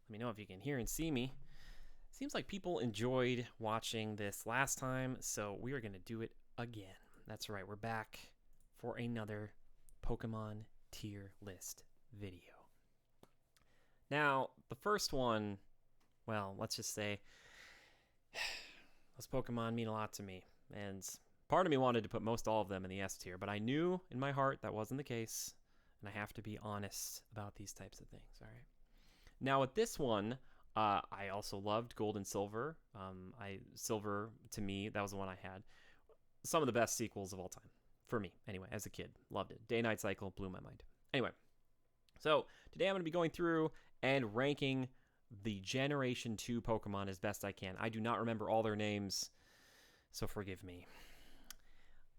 Let me know if you can hear and see me. Seems like people enjoyed watching this last time, so we are going to do it again. That's right, we're back for another Pokemon tier list video. Now, the first one, well, let's just say those Pokemon mean a lot to me, and part of me wanted to put most all of them in the S tier, but I knew in my heart that wasn't the case, and I have to be honest about these types of things, all right? Now, with this one, I also loved Gold and Silver. Silver, to me, that was the one I had. Some of the best sequels of all time. For me, anyway, as a kid. Loved it. Day-Night Cycle blew my mind. Anyway, so today I'm going to be going through and ranking the Generation 2 Pokemon as best I can. I do not remember all their names, so forgive me.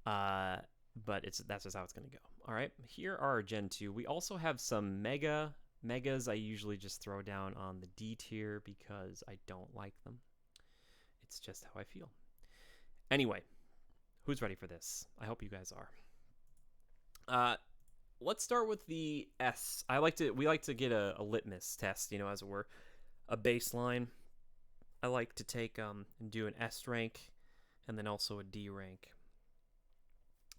But that's just how it's going to go. All right, here are our Gen 2. We also have some Megas. I usually just throw down on the D tier because I don't like them. It's just how I feel. Anyway, who's ready for this? I hope you guys are. Let's start with the S. We like to get a litmus test, as it were, a baseline. I like to take and do an S rank and then also a D rank.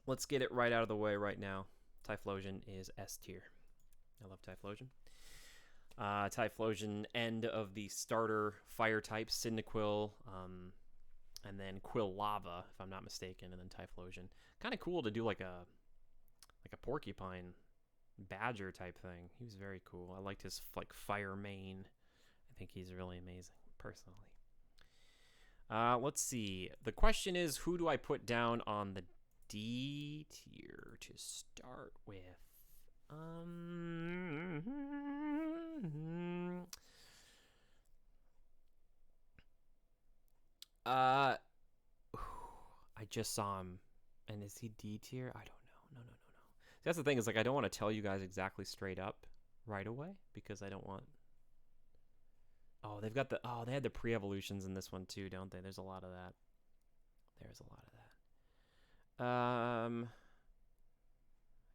Let's get it right out of the way right now. Typhlosion is S tier. I love Typhlosion. Typhlosion, end of the starter fire type, Cyndaquil, and then Quilava, if I'm not mistaken, and then Typhlosion. Kind of cool to do like a porcupine badger type thing. He was very cool. I liked his fire mane. I think he's really amazing, personally. Let's see. The question is, who do I put down on the D tier to start with? I just saw him, and is he D tier? I don't know. No. That's the thing, is I don't want to tell you guys exactly straight up right away because I don't want. Oh, they had the pre-evolutions in this one too, don't they? There's a lot of that.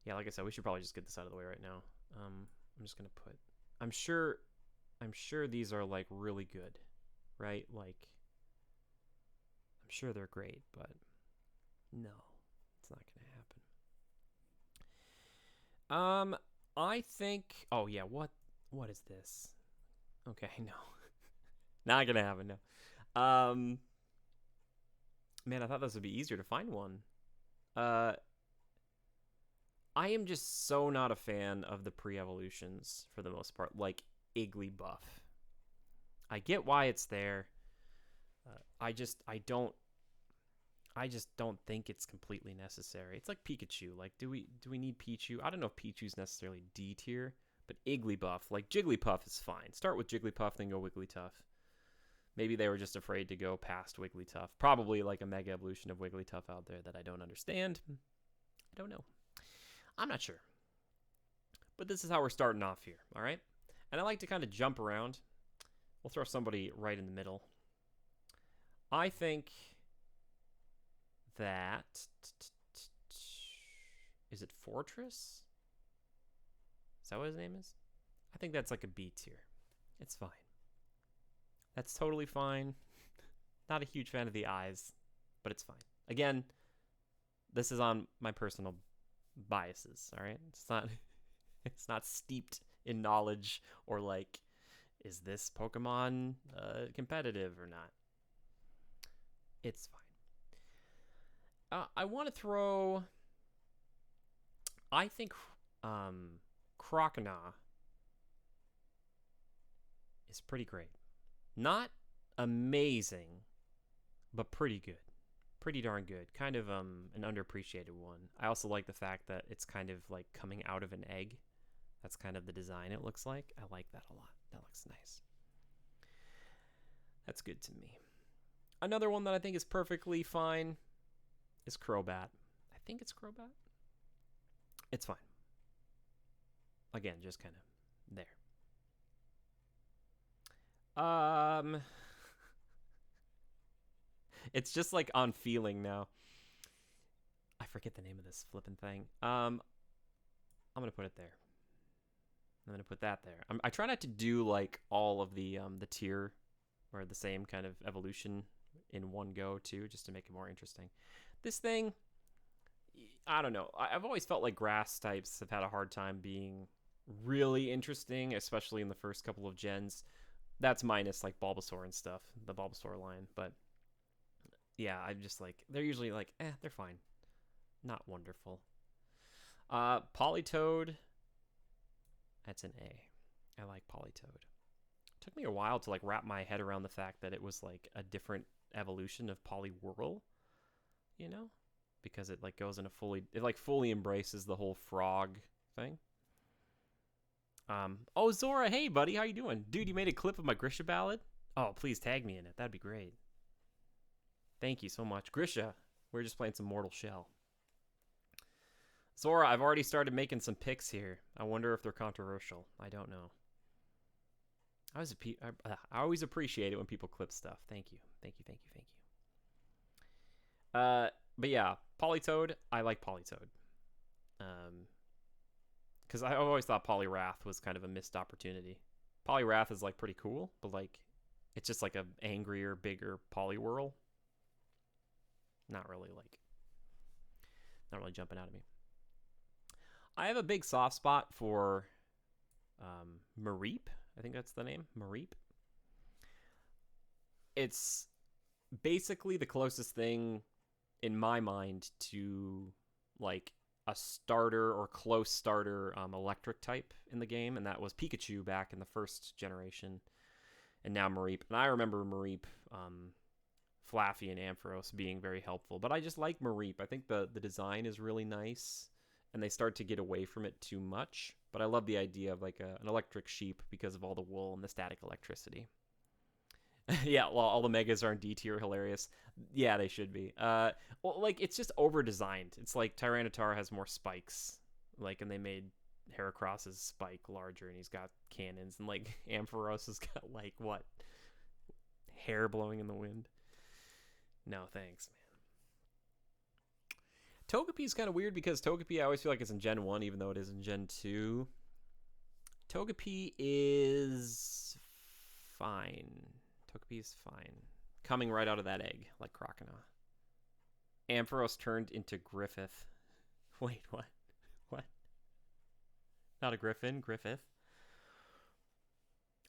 Yeah, like I said, we should probably just get this out of the way right now. I'm just gonna put. I'm sure these are really good, right? I'm sure they're great, but no, it's not gonna happen. I think. Oh yeah, what is this? Okay, no, not gonna happen. No. Man, I thought this would be easier to find one. I am just so not a fan of the pre-evolutions for the most part, like Igglybuff. I get why it's there. I just don't think it's completely necessary. It's like Pikachu. Do we need Pichu? I don't know if Pichu's necessarily D tier, but Igglybuff, Jigglypuff is fine. Start with Jigglypuff, then go Wigglytuff. Maybe they were just afraid to go past Wigglytuff. Probably a mega evolution of Wigglytuff out there that I don't understand. I don't know. I'm not sure. But this is how we're starting off here, all right? And I like to kind of jump around. We'll throw somebody right in the middle. I think that. Is it Fortress? Is that what his name is? I think that's a B tier. It's fine. That's totally fine. Not a huge fan of the eyes, but it's fine. Again, this is on my personal biases, all right? It's not steeped in knowledge or is this Pokemon competitive or not? It's fine. I want to throw. I think Crocona is pretty great. Not amazing, but pretty good. Pretty darn good. Kind of an underappreciated one. I also like the fact that it's kind of coming out of an egg. That's kind of the design it looks like. I like that a lot. That looks nice. That's good to me. Another one that I think is perfectly fine is Crowbat. I think it's Crowbat. It's fine. Again, just kind of there. It's just on feeling now. I forget the name of this flipping thing. I'm gonna put it there. I'm gonna put that there. I try not to do like all of the tier or the same kind of evolution in one go too, just to make it more interesting. This thing, I don't know. I've always felt like grass types have had a hard time being really interesting, especially in the first couple of gens. That's minus like Bulbasaur and stuff, the Bulbasaur line. But yeah, I'm just like, they're usually like, they're fine. Not wonderful. Politoed, that's an A. I like Politoed. It took me a while to like wrap my head around the fact that it was like a different evolution of Poliwhirl, you know? Because it like goes into fully embraces the whole frog thing. Oh, Zora, hey buddy, how you doing? Dude, you made a clip of my Grisha ballad? Oh, please tag me in it. That'd be great. Thank you so much. Grisha, we're just playing some Mortal Shell. Zora, I've already started making some picks here. I wonder if they're controversial. I don't know. I always appreciate it when people clip stuff. Thank you. Thank you. But yeah, Politoed, I like Politoed. Because I always thought Poliwrath was kind of a missed opportunity. Poliwrath is like pretty cool, but like it's just like a angrier, bigger Poliwhirl. Not really jumping out at me. I have a big soft spot for Mareep. I think that's the name, Mareep. It's basically the closest thing in my mind to like a starter or close starter electric type in the game, and that was Pikachu back in the first generation, and now Mareep. And I remember Mareep, Flaffy, and Ampharos being very helpful, but I just like Mareep. I think the design is really nice, and they start to get away from it too much, but I love the idea of like an electric sheep because of all the wool and the static electricity. Yeah, well, all the megas are in D tier, hilarious. Yeah, they should be. Well, like, it's just over-designed. It's like Tyranitar has more spikes, like, and they made Heracross's spike larger, and he's got cannons, and, like, Ampharos has got, like, what? Hair blowing in the wind? No, thanks, man. Togepi's kind of weird, because Togepi, I always feel like it's in Gen 1, even though it is in Gen 2. Togepi is fine. Togepi's fine. Coming right out of that egg, like Crocona. Ampharos turned into Griffith. Wait, what? What? Not a griffin, Griffith.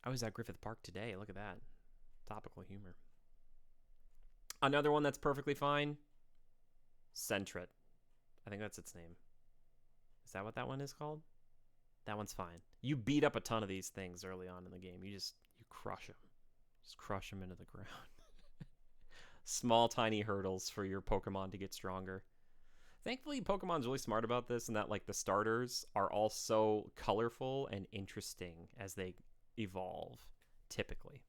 I was at Griffith Park today. Look at that. Topical humor. Another one that's perfectly fine. Sentret. I think that's its name. Is that what that one is called? That one's fine. You beat up a ton of these things early on in the game. You crush them. Just crush them into the ground. Small, tiny hurdles for your Pokemon to get stronger. Thankfully, Pokemon's really smart about this, and that like the starters are all so colorful and interesting as they evolve. Typically.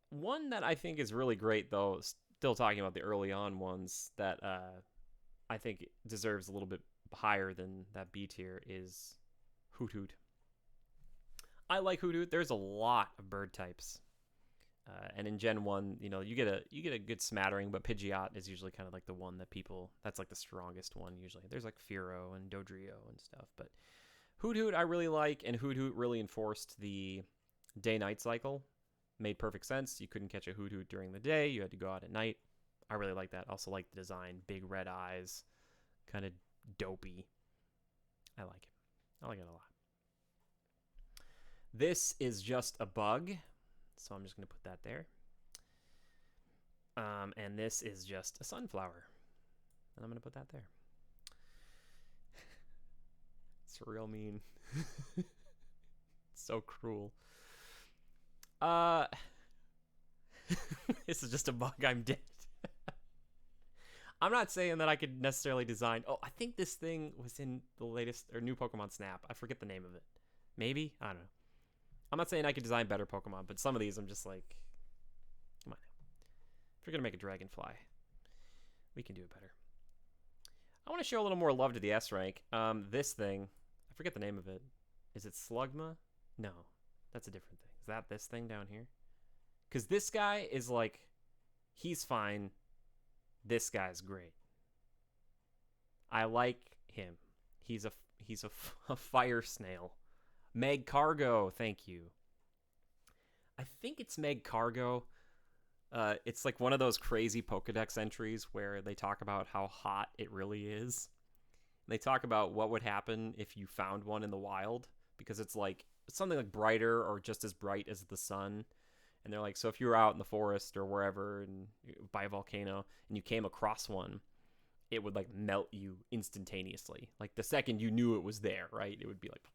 One that I think is really great, though, still talking about the early on ones that I think deserves a little bit higher than that B tier, is Hoothoot. I like Hoothoot. There's a lot of bird types, and in Gen 1, you know, you get a good smattering, but Pidgeot is usually kind of like the one that that's like the strongest one usually. There's like Fearow and Dodrio and stuff, but Hoothoot I really like, and Hoothoot really enforced the day-night cycle. Made perfect sense. You couldn't catch a Hoothoot during the day. You had to go out at night. I really like that. Also like the design. Big red eyes. Kind of dopey. I like it. I like it a lot. This is just a bug, so I'm just going to put that there. And this is just a sunflower, and I'm going to put that there. It's real mean. It's so cruel. This is just a bug, I'm dead. I'm not saying that I could necessarily design... Oh, I think this thing was in the latest or new Pokemon Snap. I forget the name of it. Maybe? I don't know. I'm not saying I could design better Pokemon, but some of these I'm just like, come on. If you're going to make a Dragonfly, we can do it better. I want to show a little more love to the S rank. This thing, I forget the name of it. Is it Slugma? No, that's a different thing. Is that this thing down here? Because this guy is like, he's fine. This guy's great. I like him. He's He's a fire snail. Magcargo, thank you. I think it's Magcargo. It's like one of those crazy Pokedex entries where they talk about how hot it really is. They talk about what would happen if you found one in the wild, because it's like something like brighter or just as bright as the sun. And they're like, so if you were out in the forest or wherever and by a volcano and you came across one, it would like melt you instantaneously. Like the second you knew it was there, right? It would be like.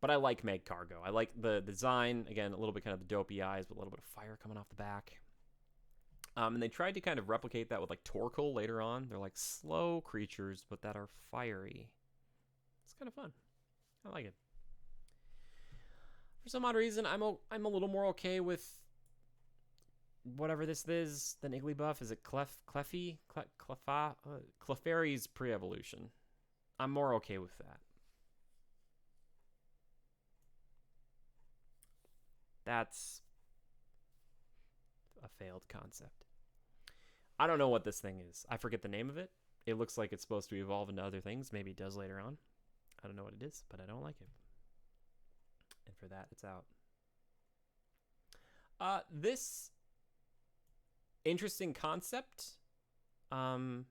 But I like Magcargo. I like the design. Again, a little bit kind of the dopey eyes, but a little bit of fire coming off the back. And they tried to kind of replicate that with like Torkoal later on. They're like slow creatures, but that are fiery. It's kind of fun. I like it. For some odd reason, I'm a little more okay with whatever this is than Igglybuff. Is it Clefairy's pre-evolution? I'm more okay with that. That's a failed concept. I don't know what this thing is. I forget the name of it. It looks like it's supposed to evolve into other things. Maybe it does later on. I don't know what it is, but I don't like it. And for that, it's out. This interesting concept. Fine.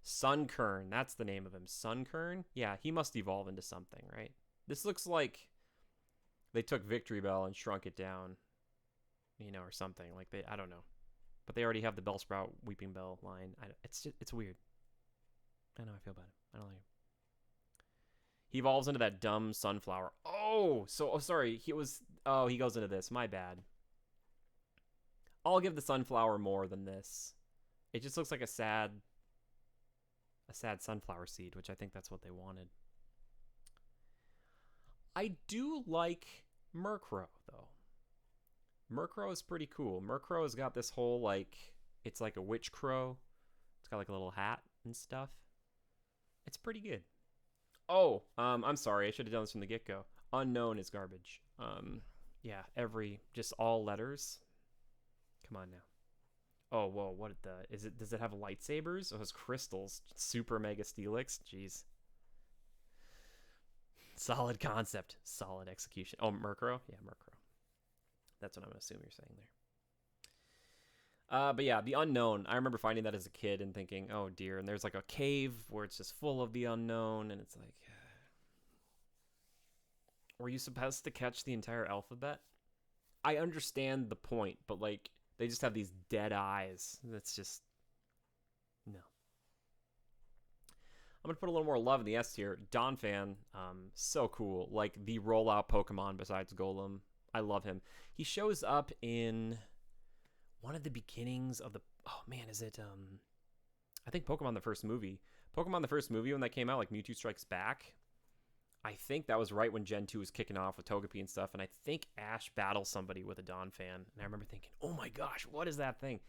Sunkern, that's the name of him. Sunkern? Yeah, he must evolve into something, right? This looks like they took Victory Bell and shrunk it down, you know, or something. Like I don't know. But they already have the Bellsprout Weeping Bell line. It's weird. I know how I feel about it. I don't like it. He evolves into that dumb sunflower. Sorry. He goes into this. My bad. I'll give the sunflower more than this. It just looks like a sad sunflower seed, which I think that's what they wanted. I do like Murkrow, though. Murkrow is pretty cool. Murkrow has got this whole, like, it's like a witch crow. It's got, like, a little hat and stuff. It's pretty good. Oh, I'm sorry. I should have done this from the get-go. Unknown is garbage. Yeah, just all letters. Come on now. Oh, whoa, does it have lightsabers? Oh, it has crystals. Super Mega Steelix? Jeez. Solid concept. Solid execution. Oh, Murkrow? Yeah, Murkrow. That's what I'm going to assume you're saying there. But yeah, the unknown. I remember finding that as a kid and thinking, oh dear. And there's like a cave where it's just full of the unknown. And it's like, were you supposed to catch the entire alphabet? I understand the point, but like, they just have these dead eyes. That's just, no. I'm going to put a little more love in the S tier. Donphan, so cool. Like the rollout Pokemon besides Golem. I love him. He shows up in one of the beginnings of the, oh man, is it, I think Pokemon the first movie. Pokemon the first movie when that came out, like Mewtwo Strikes Back. I think that was right when Gen 2 was kicking off with Togepi and stuff, and I think Ash battles somebody with a Donphan, and I remember thinking, oh my gosh, what is that thing?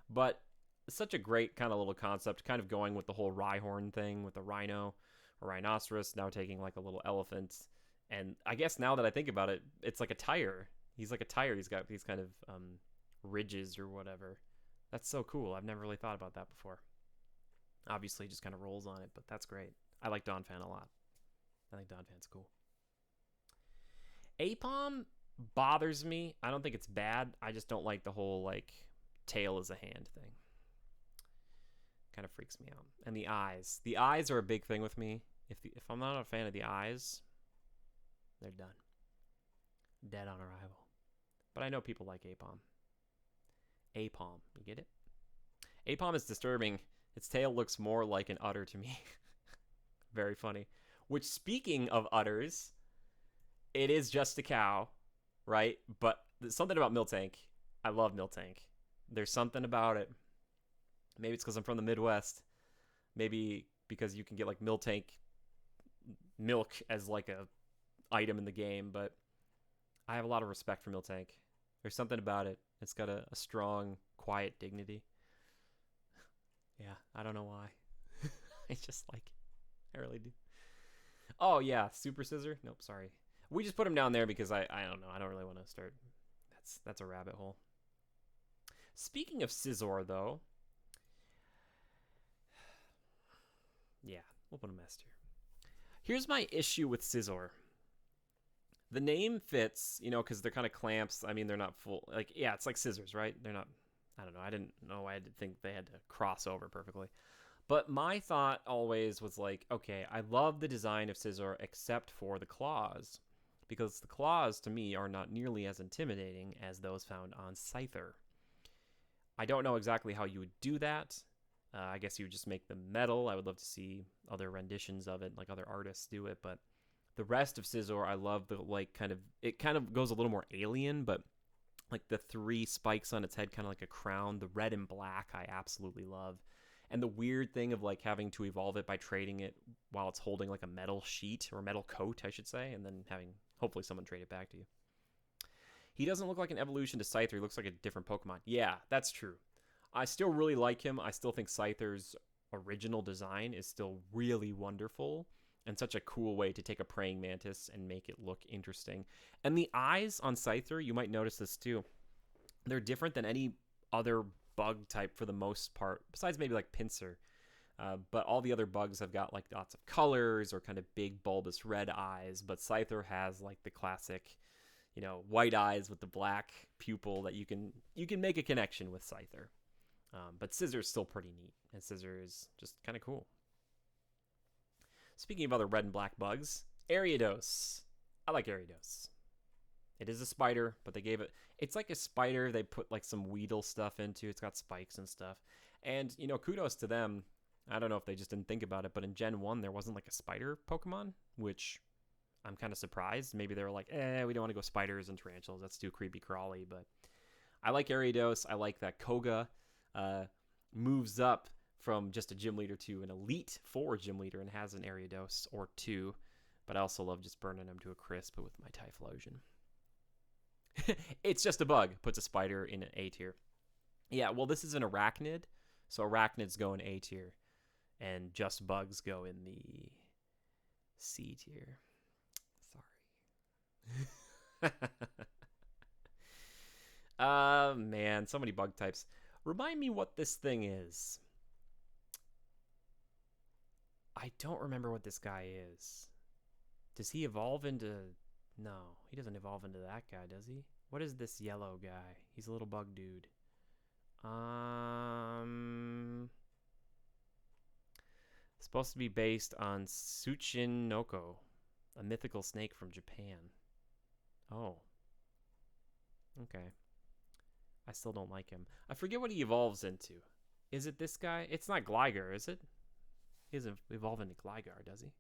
But it's such a great kind of little concept, kind of going with the whole Rhyhorn thing with the Rhino or Rhinoceros, now taking like a little elephant, and I guess now that I think about it, it's like a tire. He's like a tire. He's got these kind of ridges or whatever. That's so cool. I've never really thought about that before. Obviously, he just kind of rolls on it, but that's great. I like Donphan a lot. I think Donphan's cool. Apom bothers me. I don't think it's bad. I just don't like the whole, like, tail as a hand thing. Kind of freaks me out. And the eyes. The eyes are a big thing with me. If I'm not a fan of the eyes, they're done. Dead on arrival. But I know people like Apom. Apom. You get it? Apom is disturbing. Its tail looks more like an udder to me. Very funny. Which, speaking of udders, it is just a cow, right? But there's something about Miltank. I love Miltank. There's something about it. Maybe it's because I'm from the Midwest. Maybe because you can get like Miltank milk as like a item in the game. But I have a lot of respect for Miltank. There's something about it. It's got a strong, quiet dignity. Yeah, I don't know why. I just like it. I really do. Oh, yeah. Super Scissor? Nope, sorry. We just put him down there because I don't know. I don't really want to start. That's a rabbit hole. Speaking of Scizor, though, yeah, we'll put him S tier. Here's my issue with Scizor. The name fits, you know, because they're kind of clamps. I mean, they're not full. Like, yeah, it's like scissors, right? They're not. I don't know. I didn't know. I didn't think they had to cross over perfectly. But my thought always was like, okay, I love the design of Scizor except for the claws. Because the claws, to me, are not nearly as intimidating as those found on Scyther. I don't know exactly how you would do that. I guess you would just make them metal. I would love to see other renditions of it, like other artists do it. But the rest of Scizor, I love the, like, kind of, it kind of goes a little more alien, but like the 3 spikes on its head, kind of like a crown. The red and black, I absolutely love. And the weird thing of like having to evolve it by trading it while it's holding like a metal sheet or metal coat, I should say, and then having hopefully someone trade it back to you. He doesn't look like an evolution to Scyther. He looks like a different Pokemon. Yeah, that's true. I still really like him. I still think Scyther's original design is still really wonderful and such a cool way to take a praying mantis and make it look interesting. And the eyes on Scyther, you might notice this too. They're different than any other bug type for the most part, besides maybe like Pinsir. But all the other bugs have got like lots of colors or kind of big bulbous red eyes. But Scyther has like the classic, you know, white eyes with the black pupil that you can make a connection with Scyther. But Scissor's still pretty neat, and Scizor is just kind of cool. Speaking of other red and black bugs, Ariados. I like Ariados. It is a spider, but they gave it... It's like a spider they put like some Weedle stuff into. It's got spikes and stuff. And, you know, kudos to them. I don't know if they just didn't think about it, but in Gen 1, there wasn't like a spider Pokemon, which I'm kind of surprised. Maybe they were like, we don't want to go spiders and tarantulas. That's too creepy crawly, but I like Ariados. I like that Koga moves up from just a gym leader to an Elite 4 gym leader and has an Ariados or 2. But I also love just burning him to a crisp with my Typhlosion. It's just a bug. Puts a spider in an A tier. Yeah, well, this is an arachnid. So arachnids go in A tier. And just bugs go in the C tier. Sorry. Man, so many bug types. Remind me what this thing is. I don't remember what this guy is. Does he evolve into... No, he doesn't evolve into that guy, does he? What is this yellow guy? He's a little bug dude. Supposed to be based on Tsuchinoko, a mythical snake from Japan. Oh. Okay. I still don't like him. I forget what he evolves into. Is it this guy? It's not Glygar, is it? He doesn't evolve into Glygar, does he?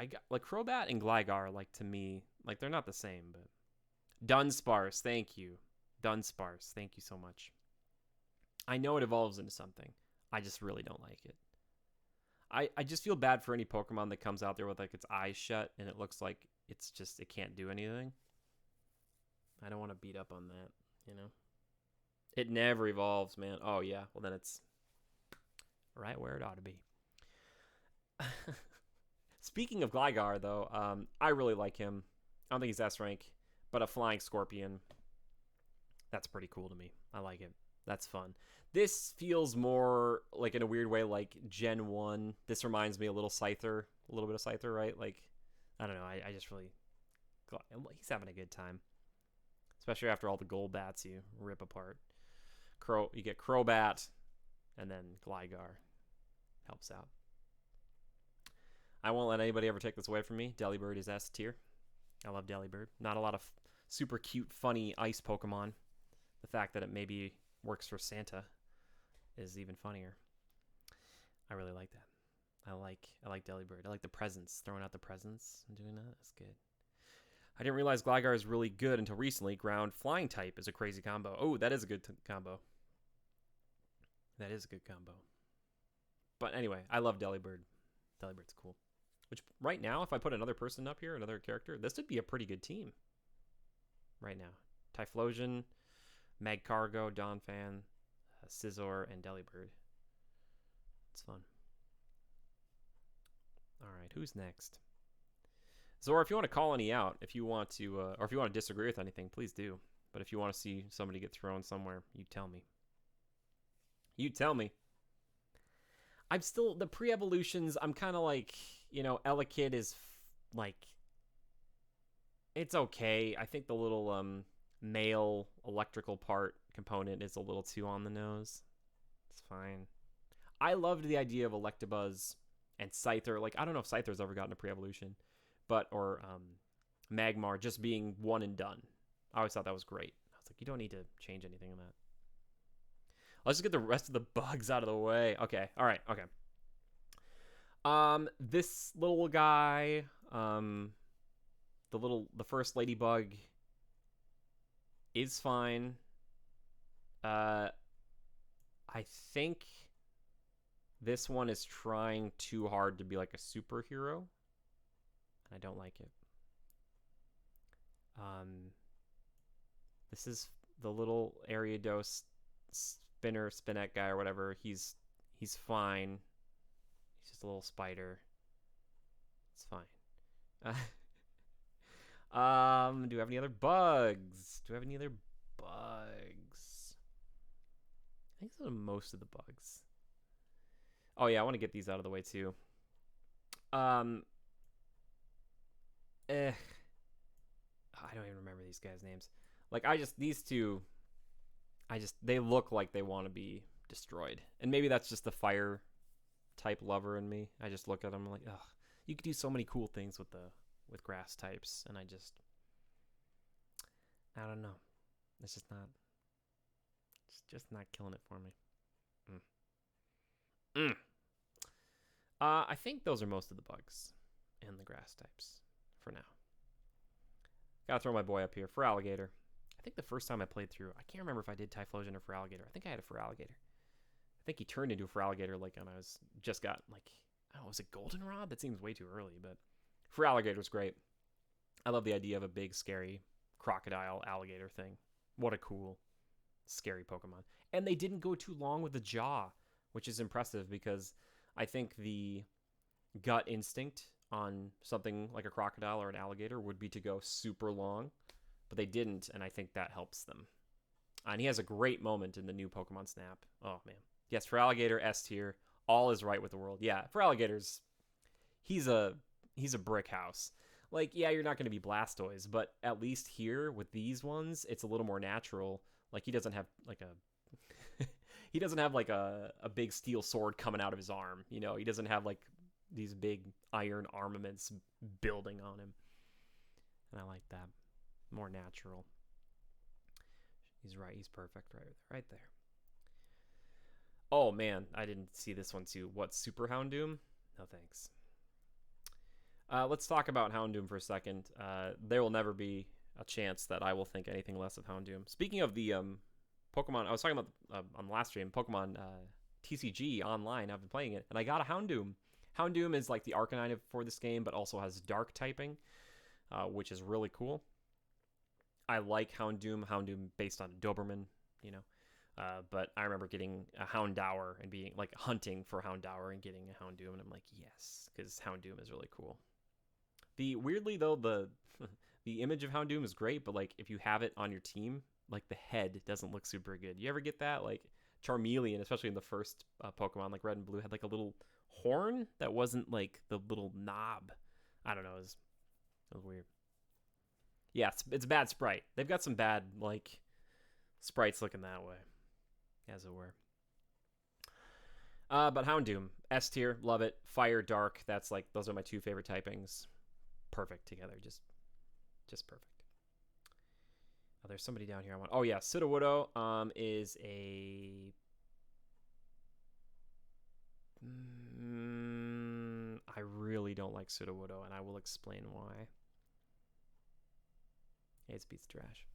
I got like Crowbat and Glygar, like, to me, like, they're not the same, but Dunsparce, thank you. Dunsparce, thank you so much. I know it evolves into something. I just really don't like it. I just feel bad for any Pokemon that comes out there with like its eyes shut and it looks like it's just, it can't do anything. I don't want to beat up on that, you know? It never evolves, man. Oh yeah, well then it's right where it ought to be. Speaking of Glygar, though, I really like him. I don't think he's S rank, but a flying scorpion, that's pretty cool to me. I like it. That's fun. This feels more like, in a weird way, like Gen 1. This reminds me a little Scyther, a little bit of Scyther, right? Like, I don't know. I just really, he's having a good time, especially after all the gold bats you rip apart. You get Crowbat, and then Glygar helps out. I won't let anybody ever take this away from me. Delibird is S tier. I love Delibird. Not a lot of super cute, funny ice Pokemon. The fact that it maybe works for Santa is even funnier. I really like that. I like Delibird. I like the presents. Throwing out the presents and doing that. That's good. I didn't realize Glygar is really good until recently. Ground flying type is a crazy combo. Oh, that is a good combo. That is a good combo. But anyway, I love Delibird. Delibird's cool. Which, right now, if I put another person up here, another character, this would be a pretty good team. Right now. Typhlosion, Magcargo, Donphan, Scizor, and Delibird. It's fun. Alright, who's next? Zora, if you want to call any out, if you want to, or if you want to disagree with anything, please do. But if you want to see somebody get thrown somewhere, you tell me. You tell me. I'm still, the pre-evolutions, I'm kind of like, you know, Elekid is, like, it's okay. I think the little male electrical part component is a little too on the nose. It's fine. I loved the idea of Electabuzz and Scyther. Like, I don't know if Scyther's ever gotten a pre-evolution, or Magmar just being one and done. I always thought that was great. I was like, you don't need to change anything in that. Let's just get the rest of the bugs out of the way. Okay, all right, okay. This little guy, the first ladybug is fine. I think this one is trying too hard to be like a superhero, and I don't like it. This is the little Ariados Spinnet guy or whatever. He's fine. He's just a little spider. It's fine. Do we have any other bugs? I think those are most of the bugs. Oh yeah, I want to get these out of the way too. I don't even remember these guys' names. Like, these two, they look like they want to be destroyed. And maybe that's just the fire type lover in me. I just look at them like, ugh, you could do so many cool things with grass types, and I don't know. It's just not killing it for me. I think those are most of the bugs and the grass types for now. Gotta throw my boy up here for Alligator. I think the first time I played through, I can't remember if I did Typhlosion or for Alligator. I think I had it for Alligator. I think he turned into a for Alligator like when I was just got like, I don't know, was it Goldenrod? That seems way too early, but for Alligator was great. I love the idea of a big, scary crocodile alligator thing. What a cool, scary Pokemon. And they didn't go too long with the jaw, which is impressive because I think the gut instinct on something like a crocodile or an alligator would be to go super long, but they didn't, and I think that helps them. And he has a great moment in the new Pokemon Snap. Oh, man. Yes, for Alligator, S tier. All is right with the world. Yeah, for Alligators, he's a brick house. Like, yeah, you're not going to be Blastoise, but at least here with these ones, it's a little more natural. Like, he doesn't have like a big steel sword coming out of his arm. You know, he doesn't have like these big iron armaments building on him. And I like that. More natural. He's right. He's perfect right there. Oh, man. I didn't see this one, too. What, Super Houndoom? No, thanks. Let's talk about Houndoom for a second. There will never be a chance that I will think anything less of Houndoom. Speaking of the Pokemon, I was talking about on the last stream, Pokemon TCG online. I've been playing it, and I got a Houndoom. Houndoom is like the Arcanine for this game, but also has Dark typing, which is really cool. I like Houndoom based on Doberman, you know. But I remember getting a Houndour and being like hunting for Houndour and getting a Houndoom, and I'm like, yes, because Houndoom is really cool. Weirdly though, the image of Houndoom is great, but like if you have it on your team, like the head doesn't look super good. You ever get that? Like Charmeleon, especially in the first Pokemon, like Red and Blue, had like a little horn that wasn't like the little knob. I don't know. It was weird. Yeah, it's a bad sprite. They've got some bad like sprites looking that way, as it were. But Houndoom, S tier, love it. Fire, Dark, those are my two favorite typings. Perfect together, just perfect. Oh, there's somebody down here I want. Oh yeah, Sudowoodo is a. I really don't like Sudowoodo, and I will explain why. It's piece of trash.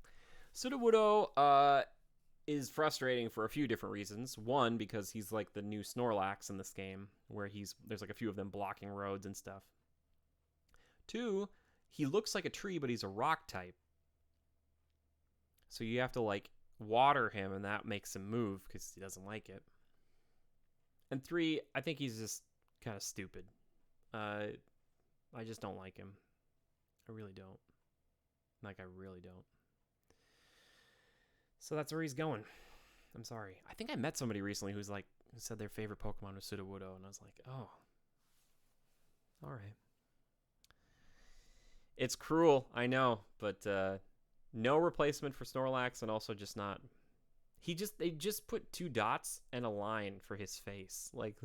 Sudowoodo is frustrating for a few different reasons. One, because he's like the new Snorlax in this game, where there's like a few of them blocking roads and stuff. Two, he looks like a tree, but he's a rock type. So you have to like water him, and that makes him move because he doesn't like it. And three, I think he's just kind of stupid. I just don't like him. I really don't. Like, I really don't. So that's where he's going. I'm sorry. I think I met somebody recently who said their favorite Pokemon was Sudowoodo, and I was like, oh, all right. It's cruel, I know, but no replacement for Snorlax, and also just not. They just put 2 dots and a line for his face, like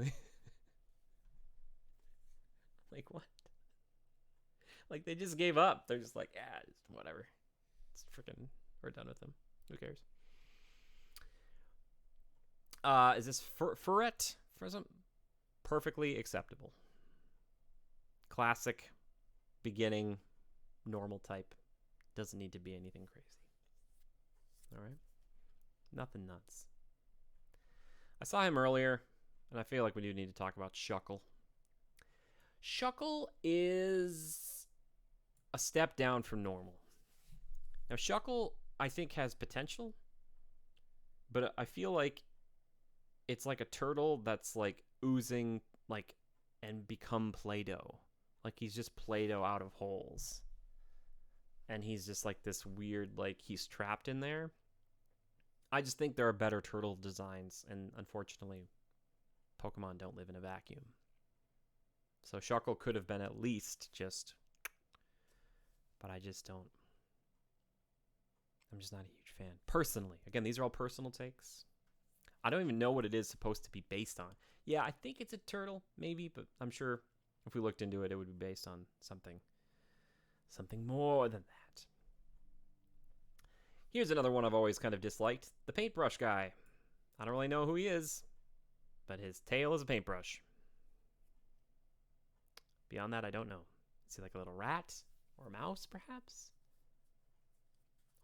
what? Like they just gave up. They're just like, yeah, whatever. It's freaking. We're done with him. Who cares? Is this Furret? Perfectly acceptable. Classic, beginning, normal type. Doesn't need to be anything crazy. All right. Nothing nuts. I saw him earlier, and I feel like we do need to talk about Shuckle. Shuckle is a step down from normal. Now, Shuckle, I think, has potential, but I feel like it's like a turtle that's like oozing like and become Play-Doh. Like he's just Play-Doh out of holes. And he's just like this weird, like he's trapped in there. I just think there are better turtle designs, and unfortunately, Pokemon don't live in a vacuum. So Shuckle could have been at least just, but I just don't. I'm just not a huge fan. Personally. Again, these are all personal takes. I don't even know what it is supposed to be based on. Yeah, I think it's a turtle, maybe, but I'm sure if we looked into it, it would be based on something more than that. Here's another one I've always kind of disliked. The paintbrush guy. I don't really know who he is, but his tail is a paintbrush. Beyond that, I don't know. Is he like a little rat or a mouse, perhaps?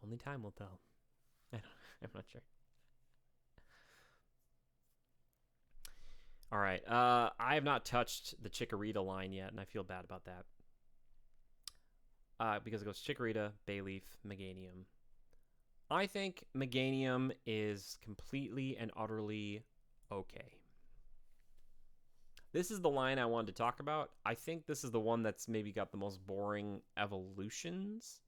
Only time will tell. I'm not sure. All right. I have not touched the Chikorita line yet, and I feel bad about that. Because it goes Chikorita, Bayleaf, Meganium. I think Meganium is completely and utterly okay. This is the line I wanted to talk about. I think this is the one that's maybe got the most boring evolutions.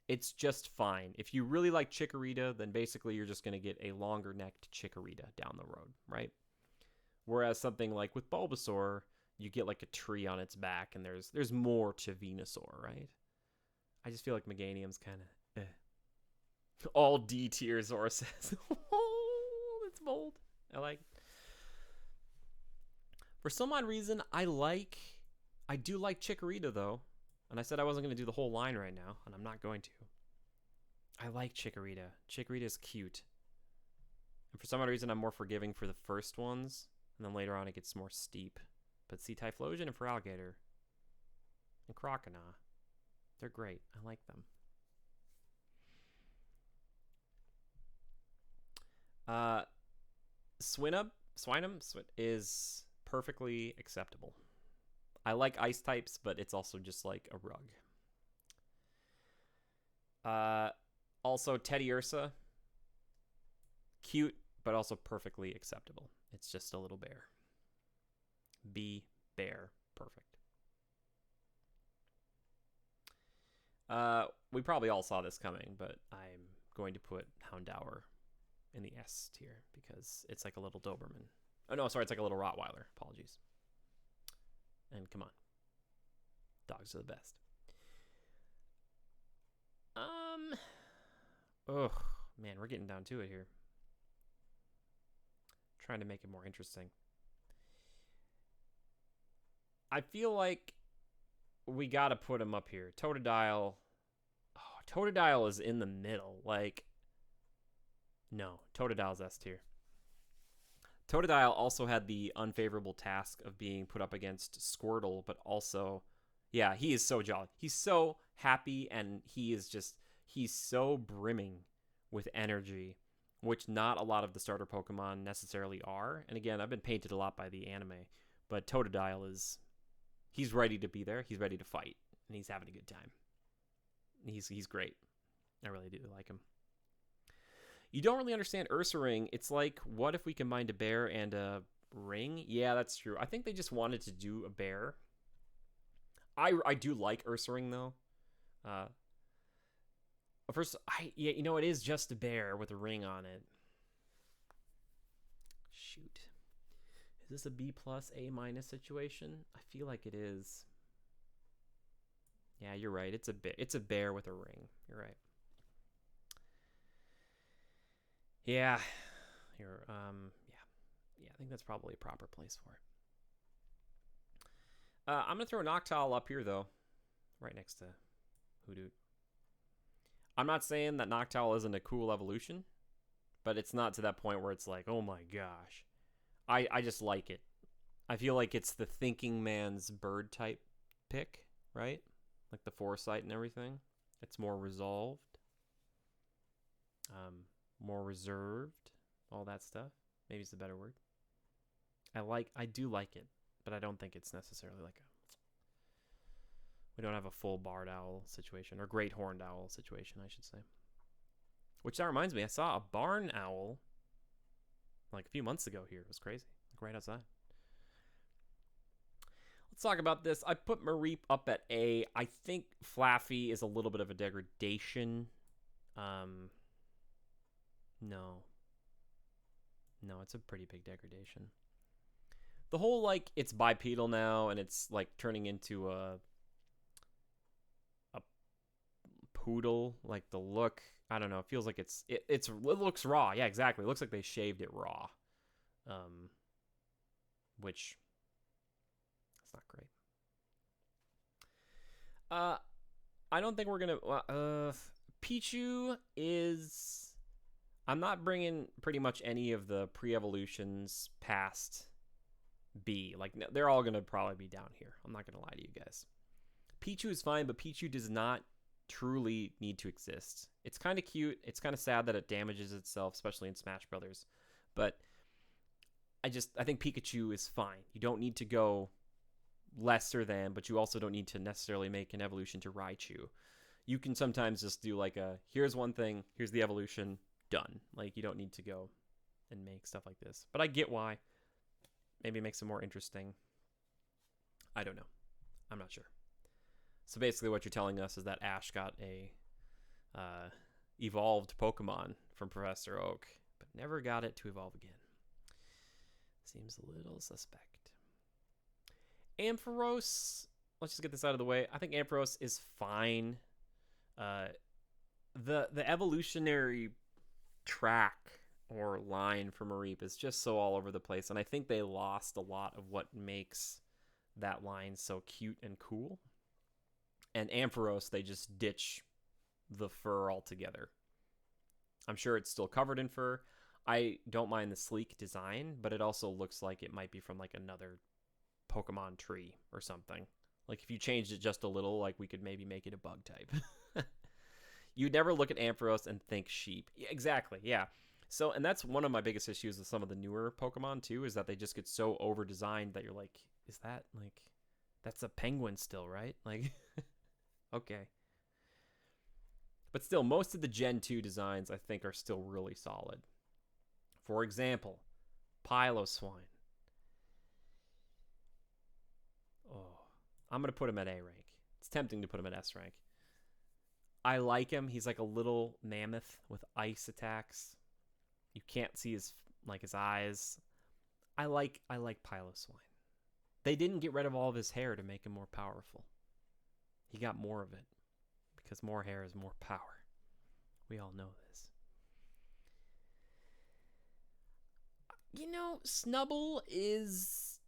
It's just fine. If you really like Chikorita, then basically you're just going to get a longer-necked Chikorita down the road, right? Whereas something like with Bulbasaur, you get like a tree on its back, and there's more to Venusaur, right? I just feel like Meganium's kind of all D tier, Zora says. Oh, that's bold. I like. For some odd reason, I do like Chikorita, though. And I said I wasn't going to do the whole line right now, and I'm not going to. I like Chikorita. Chikorita is cute. And for some odd reason, I'm more forgiving for the first ones, and then later on it gets more steep. But see, Typhlosion and Feraligatr and Crocona, they're great. I like them. Swinub is perfectly acceptable. I like ice types, but it's also just like a rug. Also, Teddiursa, cute, but also perfectly acceptable. It's just a little bear. Bear, perfect. We probably all saw this coming, but I'm going to put Houndour in the S tier because it's like a little Doberman. Oh, no, sorry, it's like a little Rottweiler. Apologies. And come on. Dogs are the best. Oh, man, we're getting down to it here. Trying to make it more interesting. I feel like we got to put him up here. Totodile. Oh, Totodile is in the middle. Like, no, Totodile's S tier. Totodile also had the unfavorable task of being put up against Squirtle, but also, yeah, he is so jolly. He's so happy, and he's so brimming with energy, which not a lot of the starter Pokemon necessarily are. And again, I've been painted a lot by the anime, but Totodile he's ready to be there. He's ready to fight, and he's having a good time. He's great. I really do like him. You don't really understand Ursaring. It's like, what if we combined a bear and a ring? Yeah, that's true. I think they just wanted to do a bear. I do like Ursaring, though. First, yeah, you know, it is just a bear with a ring on it. Shoot. Is this a B+, A- situation? I feel like it is. Yeah, you're right. It's a bear with a ring. You're right. Yeah. Here, yeah, I think that's probably a proper place for it. I'm gonna throw Noctowl up here though, right next to Houndour. I'm not saying that Noctowl isn't a cool evolution, but it's not to that point where it's like, oh my gosh. I just like it. I feel like it's the thinking man's bird type pick, right? Like the foresight and everything. It's more resolved, more reserved, all that stuff. Maybe it's a better word. I do like it, but I don't think it's necessarily like we don't have a full barred owl situation, or great horned owl situation, I should say. Which that reminds me, I saw a barn owl like a few months ago here. It was crazy, like right outside. Let's talk about this. I put Mareep up at A. I think Flaffy is a little bit of a degradation. No, it's a pretty big degradation. The whole, like, it's bipedal now, and it's, like, turning into a poodle. Like, the look, I don't know, it feels like it looks raw. Yeah, exactly. It looks like they shaved it raw. Which, that's not great. I don't think we're gonna, Pichu is... I'm not bringing pretty much any of the pre-evolutions past B. Like, they're all going to probably be down here. I'm not going to lie to you guys. Pichu is fine, but Pichu does not truly need to exist. It's kind of cute. It's kind of sad that it damages itself, especially in Smash Brothers. But I think Pikachu is fine. You don't need to go lesser than, but you also don't need to necessarily make an evolution to Raichu. You can sometimes just do like here's one thing, here's the evolution, done. Like, you don't need to go and make stuff like this. But I get why. Maybe it makes it more interesting. I don't know. I'm not sure. So basically what you're telling us is that Ash got a evolved Pokemon from Professor Oak, but never got it to evolve again. Seems a little suspect. Ampharos, let's just get this out of the way. I think Ampharos is fine. The evolutionary track or line for Mareep is just so all over the place, and I think they lost a lot of what makes that line so cute and cool. And Ampharos, they just ditch the fur altogether. I'm sure it's still covered in fur. I don't mind the sleek design, but it also looks like it might be from like another Pokemon tree or something. Like, if you changed it just a little, like, we could maybe make it a bug type. You'd never look at Ampharos and think sheep. Yeah, exactly, yeah. So, and that's one of my biggest issues with some of the newer Pokemon, too, is that they just get so over-designed that you're like, is that, like, that's a penguin still, right? Like, okay. But still, most of the Gen 2 designs, I think, are still really solid. For example, Piloswine. Oh, I'm going to put him at A rank. It's tempting to put him at S rank. I like him. He's like a little mammoth with ice attacks. You can't see his eyes. I like Piloswine. They didn't get rid of all of his hair to make him more powerful. He got more of it because more hair is more power. We all know this. You know, Snubbull is...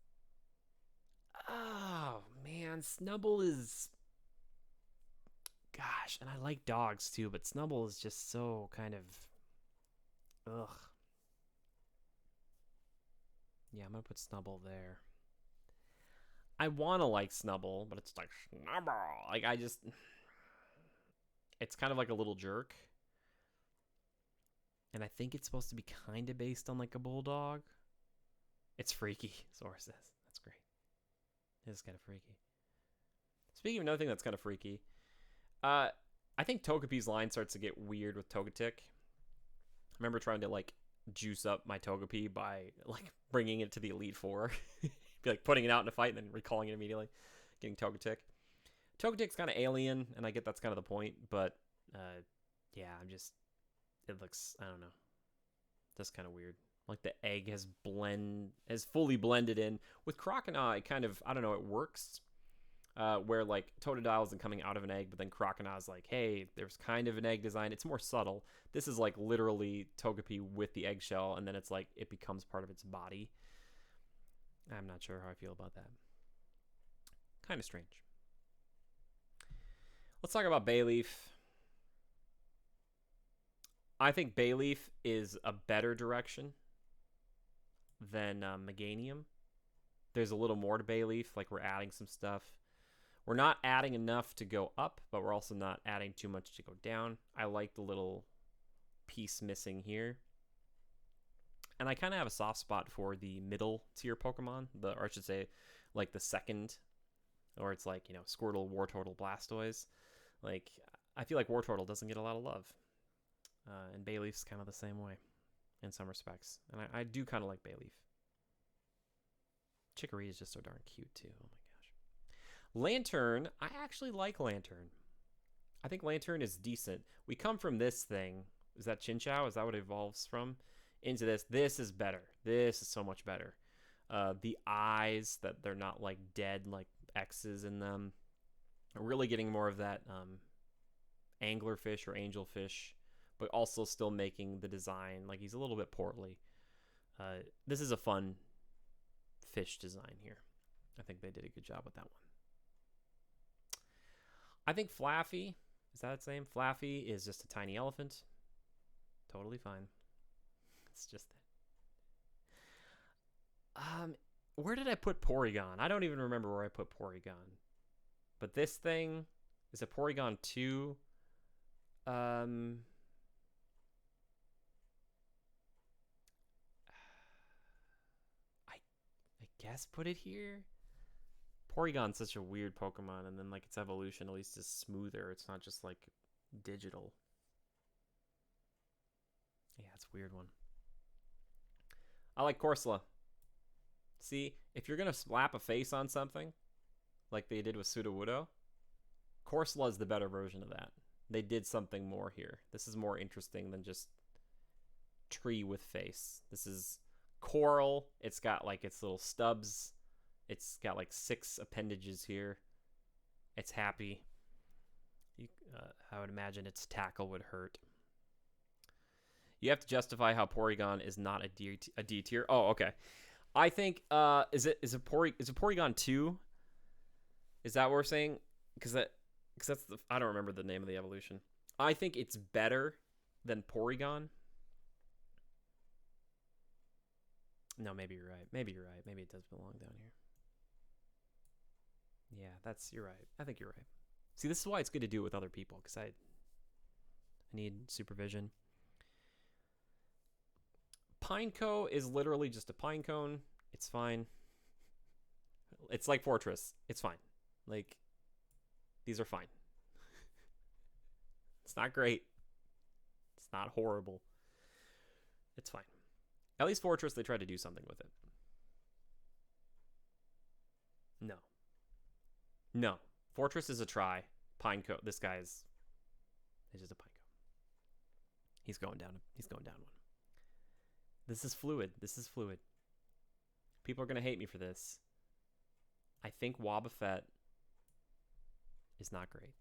Oh, man. Snubbull is... Gosh, and I like dogs too, but Snubbull is just so kind of... Ugh. Yeah, I'm going to put Snubbull there. I want to like Snubbull, but it's like, Snubbull. Like, I just... It's kind of like a little jerk. And I think it's supposed to be kind of based on like a bulldog. It's freaky, Sora says. That's great. It is kind of freaky. Speaking of another thing that's kind of freaky, I think Togepi's line starts to get weird with Togetic. I remember trying to like juice up my Togepi by like bringing it to the Elite Four. Be like putting it out in a fight and then recalling it immediately. Getting Togetic. Togetic's kind of alien, and I get that's kind of the point, but Yeah, it looks, I don't know. That's kind of weird. Like the egg has fully blended in. With Crocona, it kind of, I don't know, it works. Where like Totodile isn't coming out of an egg, but then Crocona is like, hey, there's kind of an egg design. It's more subtle. This is like literally Togepi with the eggshell, and then it's like it becomes part of its body. I'm not sure how I feel about that. Kind of strange. Let's talk about Bayleaf. I think Bayleaf is a better direction than Meganium. There's a little more to Bayleaf, like we're adding some stuff. We're not adding enough to go up, but we're also not adding too much to go down. I like the little piece missing here. And I kind of have a soft spot for the middle tier Pokemon, or I should say, like the second, or it's like, you know, Squirtle, Wartortle, Blastoise. Like, I feel like Wartortle doesn't get a lot of love. And Bayleaf's kind of the same way in some respects. And I do kind of like Bayleaf. Chicory is just so darn cute, too. Oh, my gosh. Lantern, I actually like Lantern. I think Lantern is decent. We come from this thing. Is that Chinchou? Is that what it evolves from? Into this. This is better. This is so much better. The eyes, that they're not like dead, like X's in them. Really getting more of that anglerfish or angelfish, but also still making the design like he's a little bit portly. This is a fun fish design here. I think they did a good job with that one. I think Flaffy, is that its name? Flaffy is just a tiny elephant. Totally fine. It's just that. Where did I put Porygon? I don't even remember where I put Porygon. But this thing is a Porygon 2. I guess put it here. Porygon's such a weird Pokemon, and then like its evolution at least is smoother. It's not just like digital. Yeah, it's a weird one. I like Corsola. See, if you're gonna slap a face on something, like they did with Sudowoodo, Corsola is the better version of that. They did something more here. This is more interesting than just tree with face. This is coral. It's got like its little stubs. It's got like 6 appendages here. It's happy. I would imagine its tackle would hurt. You have to justify how Porygon is not a D tier. Oh, okay. I think is it Porygon 2? Is that what we're saying? Because that's the, I don't remember the name of the evolution. I think it's better than Porygon. No, maybe you're right. Maybe you're right. Maybe it does belong down here. Yeah, you're right. I think you're right. See, this is why it's good to do it with other people, because I need supervision. Pineco is literally just a pine cone. It's fine. It's like Fortress. It's fine. Like, these are fine. It's not great. It's not horrible. It's fine. At least Fortress, they tried to do something with it. No. No. Fortress is a try. Pineco. This guy is just a Pineco. He's going down. He's going down one. This is fluid. This is fluid. People are going to hate me for this. I think Wobbuffet is not great.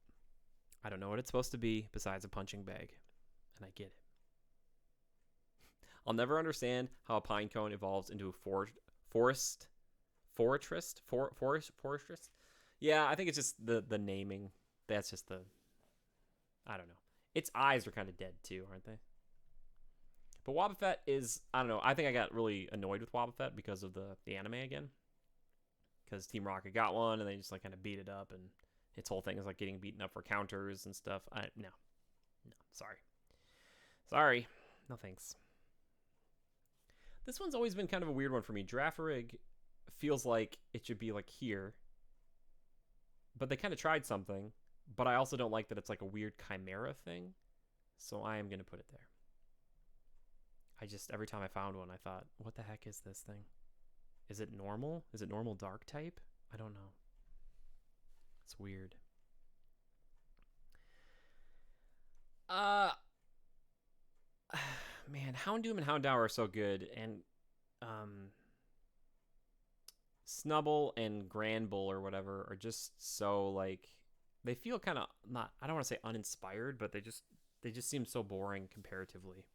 I don't know what it's supposed to be besides a punching bag. And I get it. I'll never understand how a pine cone evolves into a fortress. Yeah, I think it's just the naming. That's just the, I don't know. Its eyes are kind of dead too, aren't they? But Wobbuffet is, I don't know. I think I got really annoyed with Wobbuffet because of the anime again. Because Team Rocket got one and they just like kind of beat it up, and its whole thing is like getting beaten up for counters and stuff. No, sorry, no thanks. This one's always been kind of a weird one for me. Girafarig feels like it should be like here, but they kind of tried something. But I also don't like that it's like a weird chimera thing, so I am gonna put it there. Every time I found one, I thought, what the heck is this thing? Is it normal? Is it normal dark type? I don't know. It's weird. Uh, man, Houndoom and Houndour are so good, and um, Snubble and Granbull or whatever are just so like they feel kind of not. I don't want to say uninspired, but they just seem so boring comparatively.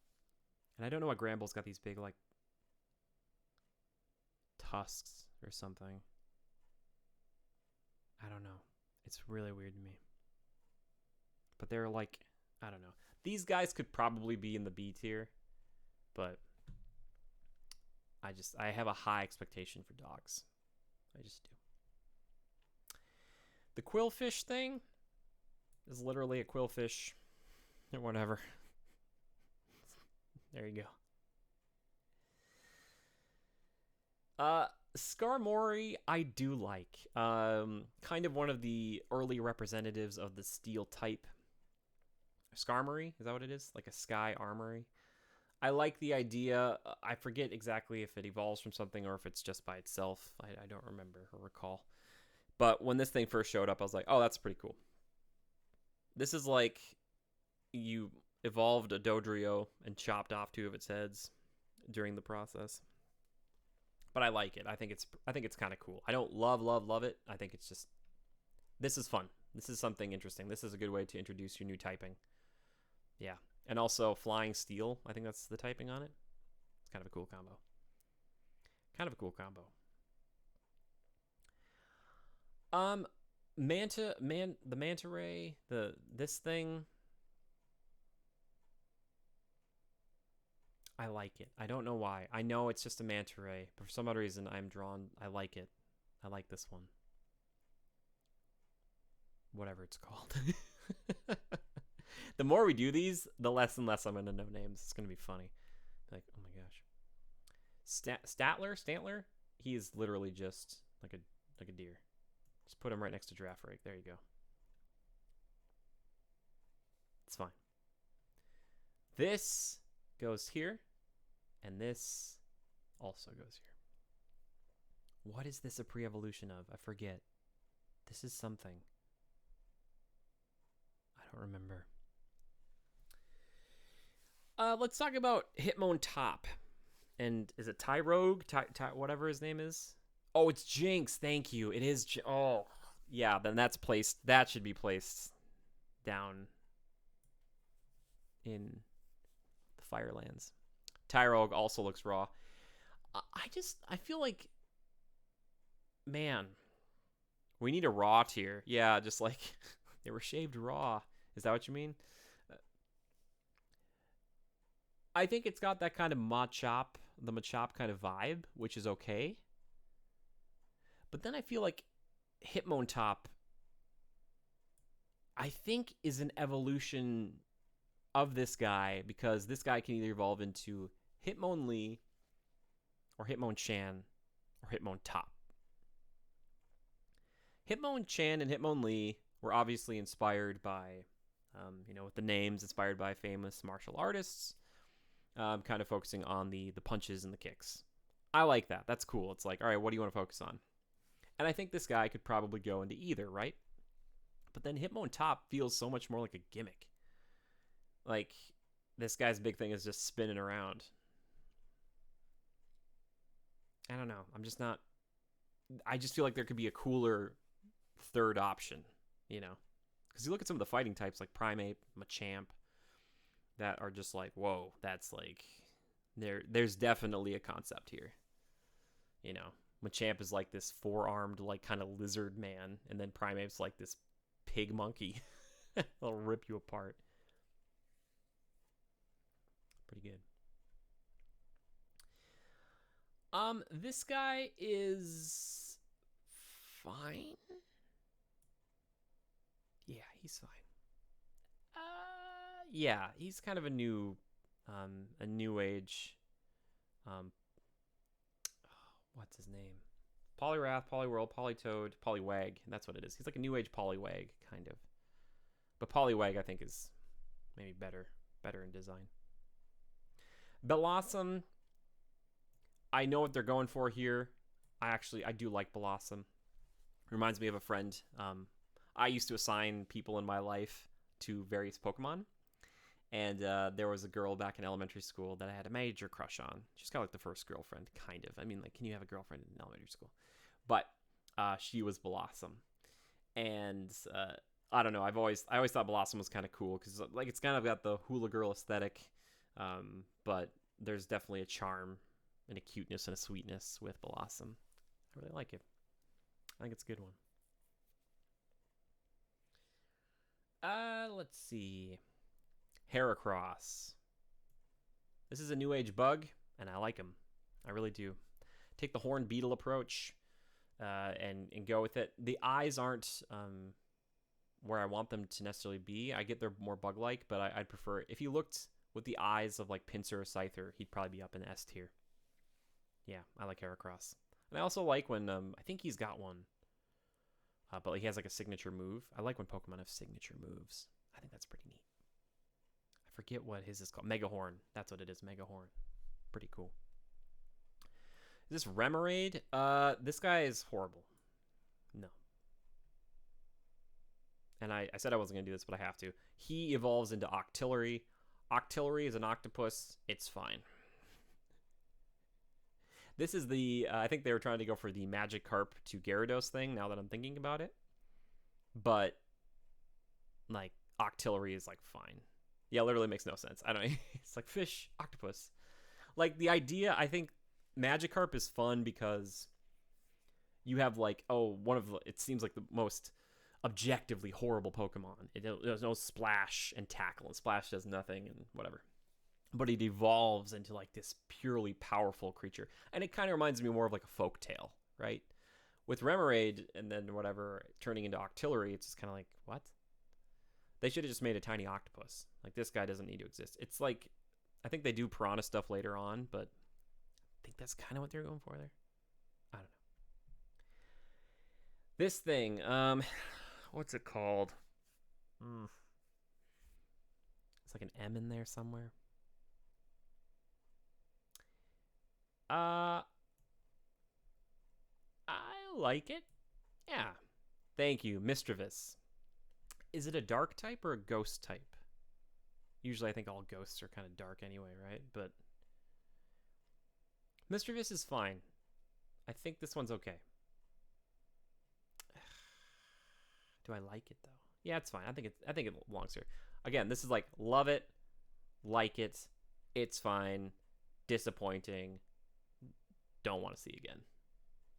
And I don't know why Granbull's got these big like tusks or something. I don't know. It's really weird to me. But they're like, I don't know. These guys could probably be in the B tier, but I have a high expectation for dogs. I just do. The Quillfish thing is literally a Quillfish or whatever. There you go. Skarmory, I do like. Kind of one of the early representatives of the Steel type. Skarmory, is that what it is? Like a Sky Armory. I like the idea. I forget exactly if it evolves from something or if it's just by itself. I don't remember or recall. But when this thing first showed up, I was like, oh, that's pretty cool. This is like you evolved a Dodrio and chopped off 2 of its heads during the process. But I like it. I think it's kind of cool. I don't love it. I think it's just this is fun. This is something interesting. This is a good way to introduce your new typing. Yeah. And also Flying Steel. I think that's the typing on it. It's kind of a cool combo. The Manta Ray, this thing. I like it. I don't know why. I know it's just a Manta Ray, but for some other reason I like it. I like this one. Whatever it's called. The more we do these, the less and less I'm going to know names. It's going to be funny. Like, oh my gosh. Stantler? He is literally just like a deer. Just put him right next to Giraffe Rake. There you go. It's fine. This goes here, and this also goes here. What is this a pre-evolution of? I forget. This is something. I don't remember. Let's talk about Hitmontop. And is it Tyrogue? Whatever his name is? Oh, it's Jinx. Thank you. It is. Oh, yeah. Then that's placed. That should be placed down in the Firelands. Tyrogue also looks raw. I feel like, man, we need a raw tier. Yeah, just like they were shaved raw. Is that what you mean? I think it's got that kind of the Machop kind of vibe, which is okay. But then I feel like Hitmontop, I think, is an evolution of this guy, because this guy can either evolve into Hitmonlee or Hitmonchan or Hitmontop. Hitmonchan and Hitmonlee were obviously inspired by, with the names, inspired by famous martial artists, kind of focusing on the punches and the kicks. I like that. That's cool. It's like, all right, what do you want to focus on? And I think this guy could probably go into either, right? But then Hitmontop feels so much more like a gimmick. Like, this guy's big thing is just spinning around. I don't know. I just feel like there could be a cooler third option, Because you look at some of the fighting types like Primeape, Machamp, that are just like, whoa, that's like, there's definitely a concept here. Machamp is like this 4-armed, like kind of lizard man, and then Primeape's like this pig monkey. They'll rip you apart. Pretty good. This guy is fine. Yeah, he's fine. Yeah, he's kind of a new age. What's his name? Poliwrath, Poliwhirl, Politoed, Poliwag. That's what it is. He's like a new age Poliwag, kind of. But Poliwag, I think, is maybe better in design. Blossom, I know what they're going for here. I do like Blossom. Reminds me of a friend. I used to assign people in my life to various Pokemon. And there was a girl back in elementary school that I had a major crush on. She's kind of like the first girlfriend, kind of. I mean, like, can you have a girlfriend in elementary school? But she was Blossom. And I don't know. I always thought Blossom was kind of cool because like it's kind of got the hula girl aesthetic, but there's definitely a charm and a cuteness and a sweetness with Blossom. I really like it. I think it's a good one. Let's see. Heracross. This is a new age bug, and I like him. I really do. Take the horned beetle approach, and go with it. The eyes aren't where I want them to necessarily be. I get they're more bug-like, but I'd prefer if you looked with the eyes of like Pinsir or Scyther, he'd probably be up in S tier. Yeah, I like Heracross. And I also like when I think he's got one, but he has like a signature move. I like when Pokemon have signature moves. I think that's pretty neat. I forget what his is called. Megahorn. That's what it is. Megahorn. Pretty cool. Is this Remoraid? This guy is horrible. No. And I said I wasn't going to do this, but I have to. He evolves into Octillery. Octillery is an octopus. It's fine. This is the... I think they were trying to go for the Magikarp to Gyarados thing, now that I'm thinking about it. But, like, Octillery is, like, fine. Yeah, literally makes no sense. I don't know. It's like fish, octopus. Like, the idea, I think Magikarp is fun because you have, like, one of the... It seems like the most objectively horrible Pokemon. There's no Splash and Tackle, and Splash does nothing and whatever. But it evolves into like this purely powerful creature. And it kind of reminds me more of like a folktale, right? With Remoraid and then whatever turning into Octillery, it's just kind of like, what? They should have just made a tiny octopus. Like, this guy doesn't need to exist. It's like, I think they do Piranha stuff later on, but I think that's kind of what they're going for there. I don't know. This thing, what's it called? It's like an M in there somewhere. I like it. Yeah. Thank you, Mischievous. Is it a dark type or a ghost type? Usually I think all ghosts are kind of dark anyway, right? But Mischievous is fine. I think this one's okay. Do I like it though? Yeah, it's fine. I think it belongs here. Again, this is like love it, like it, it's fine, disappointing, don't want to see again.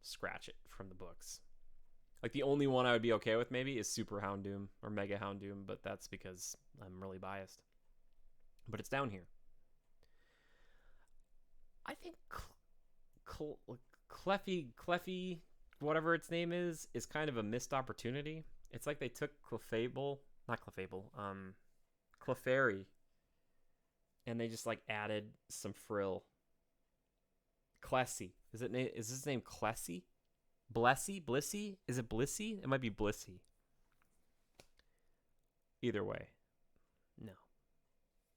Scratch it from the books. Like, the only one I would be okay with maybe is Super Houndoom or Mega Houndoom, but that's because I'm really biased. But it's down here. I think Cleffy, whatever its name is kind of a missed opportunity. It's like they took Clefairy, and they just like added some frill. Clessy. Is his name Clessy? Blissey? Is it Blissey? It might be Blissey. Either way. No.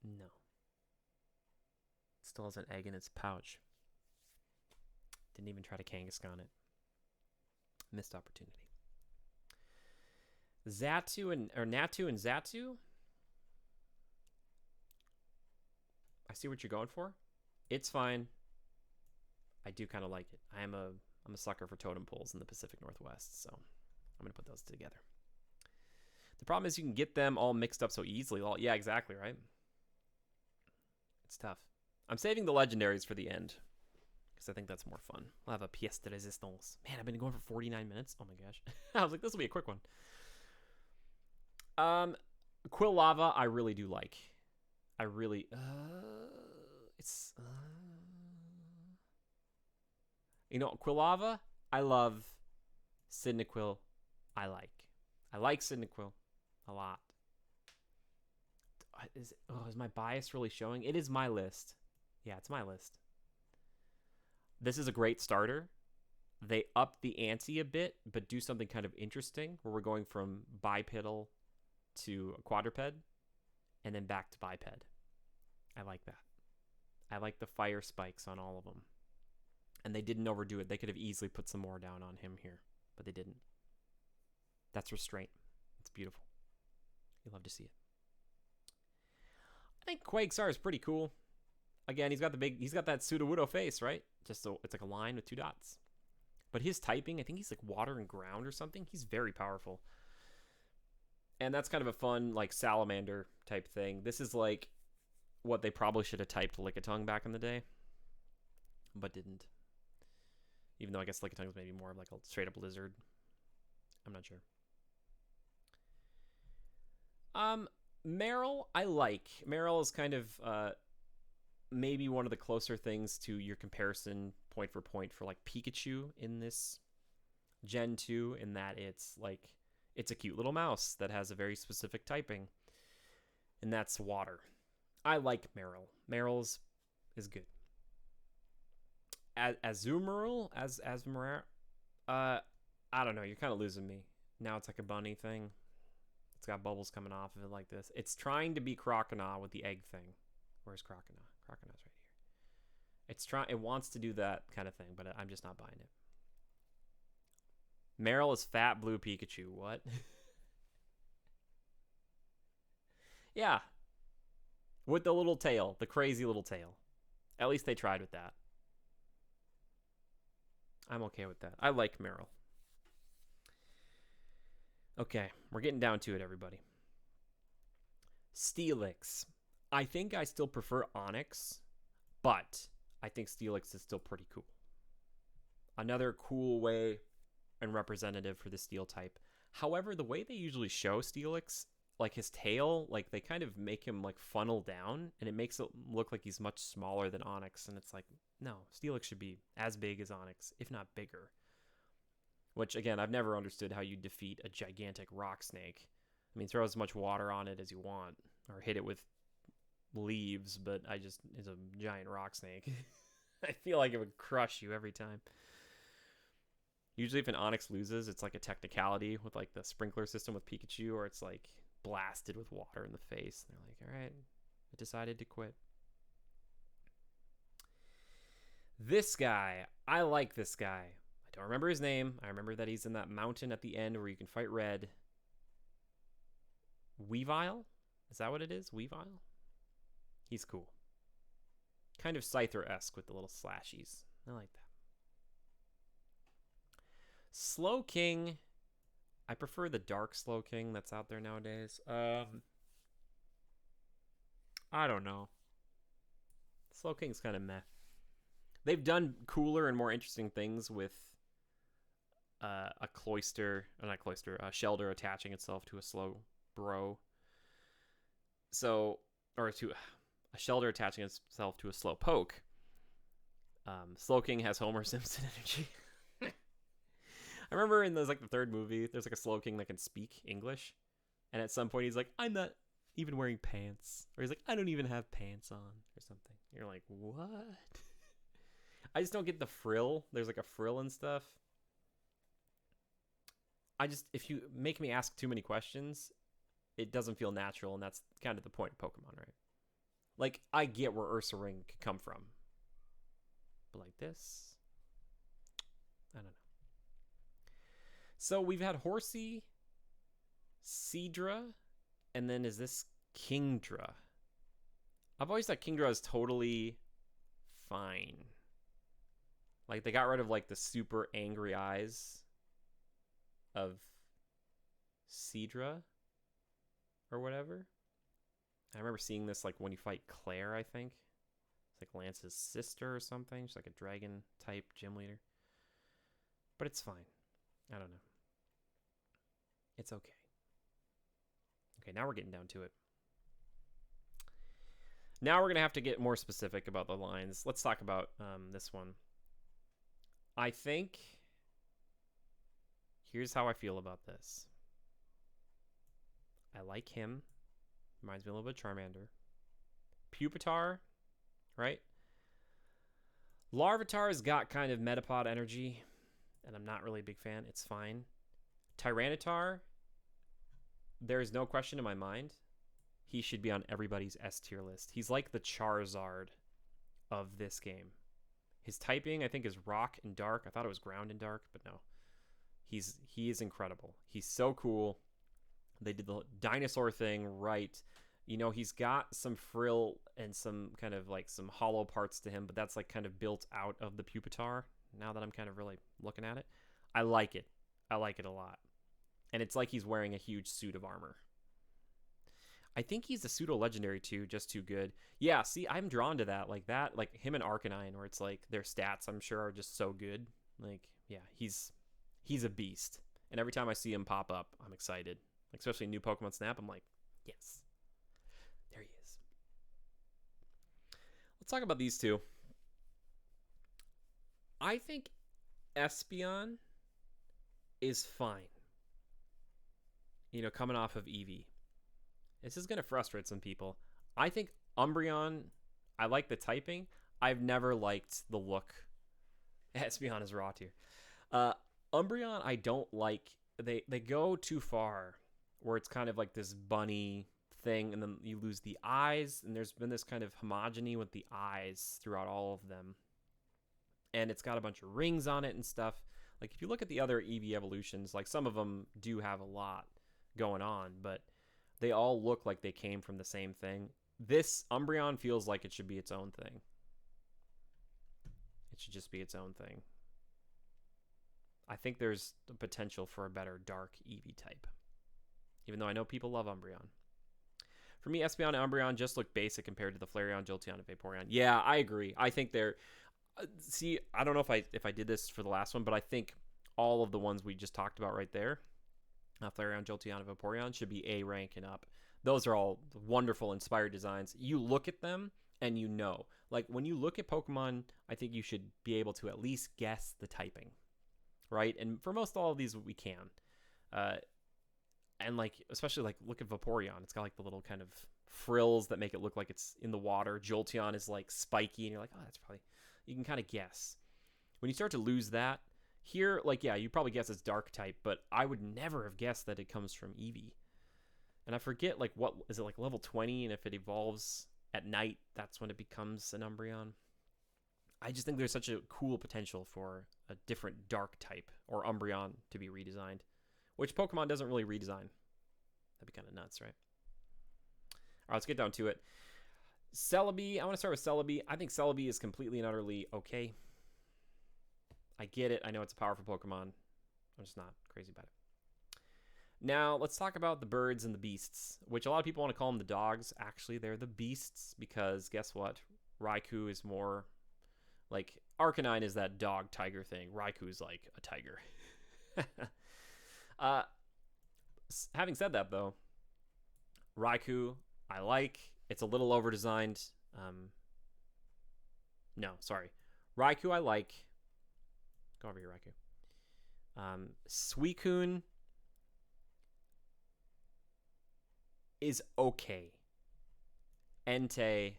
It still has an egg in its pouch. Didn't even try to Kangaskhan it. Missed opportunity. Natu and Xatu. I see what you're going for. It's fine. I do kind of like it. I'm a sucker for totem poles in the Pacific Northwest, so I'm going to put those together. The problem is you can get them all mixed up so easily. Yeah, exactly, right? It's tough. I'm saving the legendaries for the end because I think that's more fun. I'll have a pièce de résistance. Man, I've been going for 49 minutes. Oh my gosh. I was like, this will be a quick one. Quillava, I really do like. I really... You know, Quillava, I love. Cyndaquil, I like. I like Cyndaquil a lot. Is my bias really showing? It is my list. Yeah, it's my list. This is a great starter. They up the ante a bit, but do something kind of interesting, where we're going from bipedal to a quadruped, and then back to biped. I like that. I like the fire spikes on all of them. And they didn't overdo it. They could have easily put some more down on him here, but they didn't. That's restraint. It's beautiful. You love to see it. I think Quagsire is pretty cool. Again, he's got that Sudowoodo face, right? Just so it's like a line with 2 dots. But his typing, I think he's like water and ground or something. He's very powerful. And that's kind of a fun, like, salamander type thing. This is like what they probably should have typed Lickitung back in the day, but didn't. Even though I guess Lickitung is maybe more of like a straight up lizard. I'm not sure. Meryl, I like. Meryl is kind of maybe one of the closer things to your comparison point for point for like Pikachu in this Gen 2, in that it's a cute little mouse that has a very specific typing, and that's water. I like Meryl. Meryl's is good. Azumarill, I don't know. You're kind of losing me. Now it's like a bunny thing. It's got bubbles coming off of it like this. It's trying to be Crocona with the egg thing. Where's Crocona? Crocona's right here. It wants to do that kind of thing, but I'm just not buying it. Meryl is fat blue Pikachu. What? Yeah. With the little tail. The crazy little tail. At least they tried with that. I'm okay with that. I like Meryl. Okay, we're getting down to it, everybody. Steelix. I think I still prefer Onix, but I think Steelix is still pretty cool. Another cool way and representative for the Steel type. However, the way they usually show Steelix, like his tail, like they kind of make him like funnel down, and it makes it look like he's much smaller than Onix, and it's like, no, Steelix should be as big as Onix, if not bigger. Which, again, I've never understood how you defeat a gigantic rock snake. I mean, throw as much water on it as you want, or hit it with leaves, but it's a giant rock snake. I feel like it would crush you every time. Usually if an Onix loses, it's like a technicality with like the sprinkler system with Pikachu, or it's like blasted with water in the face. And they're like, all right, I decided to quit. This guy, I like this guy. I don't remember his name. I remember that he's in that mountain at the end where you can fight Red. Weavile? Is that what it is? Weavile? He's cool. Kind of Scyther-esque with the little slashies. I like that. Slowking. I prefer the dark Slowking that's out there nowadays. I don't know. Slowking's kind of meh. They've done cooler and more interesting things with a Shelter attaching itself to a Slowbro. So, or to a Shelter attaching itself to a Slowpoke. Slowking has Homer Simpson energy. I remember in the third movie, there's like a Slowking that can speak English, and at some point he's like, "I'm not even wearing pants," or he's like, "I don't even have pants on," or something. You're like, what? I just don't get the frill. There's like a frill and stuff. If you make me ask too many questions, it doesn't feel natural, and that's kind of the point of Pokemon, right? Like, I get where Ursaring could come from, but like this, I don't know. So we've had Horsey, Seadra, and then is this Kingdra? I've always thought Kingdra is totally fine. Like, they got rid of like the super angry eyes of Seadra or whatever. I remember seeing this like when you fight Claire, I think. It's like Lance's sister or something. She's like a dragon type gym leader. But it's fine. I don't know. It's okay. Okay, now we're getting down to it. Now we're going to have to get more specific about the lines. Let's talk about this one. I think... Here's how I feel about this. I like him. Reminds me a little bit of Charmander. Pupitar, right? Larvitar's got kind of Metapod energy, and I'm not really a big fan. It's fine. Tyranitar, there's no question in my mind. He should be on everybody's S tier list. He's like the Charizard of this game. His typing, I think, is rock and dark. I thought it was ground and dark, but no. He is incredible. He's so cool. They did the dinosaur thing right. You know, he's got some frill and some kind of like some hollow parts to him, but that's like kind of built out of the Pupitar. Now that I'm kind of really looking at it, I like it. I like it a lot. And it's like he's wearing a huge suit of armor. I think he's a pseudo legendary too, just too good. Yeah, see, I'm drawn to that. Like him and Arcanine, where it's like their stats, I'm sure, are just so good. Like, yeah, he's a beast. And every time I see him pop up, I'm excited. Like, especially new Pokemon Snap, I'm like, yes. There he is. Let's talk about these two. I think Espeon is fine. You know, coming off of Eevee. This is going to frustrate some people. I think Umbreon, I like the typing. I've never liked the look. Espeon is raw tier. Umbreon, I don't like. They go too far, where it's kind of like this bunny thing, and then you lose the eyes, and there's been this kind of homogeny with the eyes throughout all of them. And it's got a bunch of rings on it and stuff. Like, if you look at the other Eevee evolutions, like, some of them do have a lot going on, but they all look like they came from the same thing. This Umbreon feels like it should be its own thing. It should just be its own thing. I think there's the potential for a better dark Eevee type, even though I know people love Umbreon. For me, Espeon and Umbreon just look basic compared to the Flareon, Jolteon, and Vaporeon. Yeah, I agree. I think they're... See, I don't know if I did this for the last one, but I think all of the ones we just talked about right there, Flareon, Jolteon, and Vaporeon, should be A rank and up. Those are all wonderful, inspired designs. You look at them, and you know. Like, when you look at Pokemon, I think you should be able to at least guess the typing, right? And for most all of these, we can. And, like, especially, like, look at Vaporeon. It's got, like, the little kind of frills that make it look like it's in the water. Jolteon is, like, spiky, and you're like, oh, that's probably... You can kind of guess. When you start to lose that, here, like, yeah, you probably guess it's dark type, but I would never have guessed that it comes from Eevee. And I forget, like, what is it, like level 20, and if it evolves at night, that's when it becomes an Umbreon. I just think there's such a cool potential for a different dark type or Umbreon to be redesigned, which Pokemon doesn't really redesign. That'd be kind of nuts, right? All right, let's get down to it. Celebi, I want to start with Celebi. I think Celebi is completely and utterly okay. I get it. I know it's a powerful Pokemon. I'm just not crazy about it. Now, let's talk about the birds and the beasts, which a lot of people want to call them the dogs. Actually, they're the beasts because guess what? Raikou is more like... Arcanine is that dog-tiger thing. Raikou is like a tiger. Having said that, though, Raikou, I like... It's a little over-designed. No, sorry. Raikou, I like. Go over here, Raikou. Suicune is okay. Entei,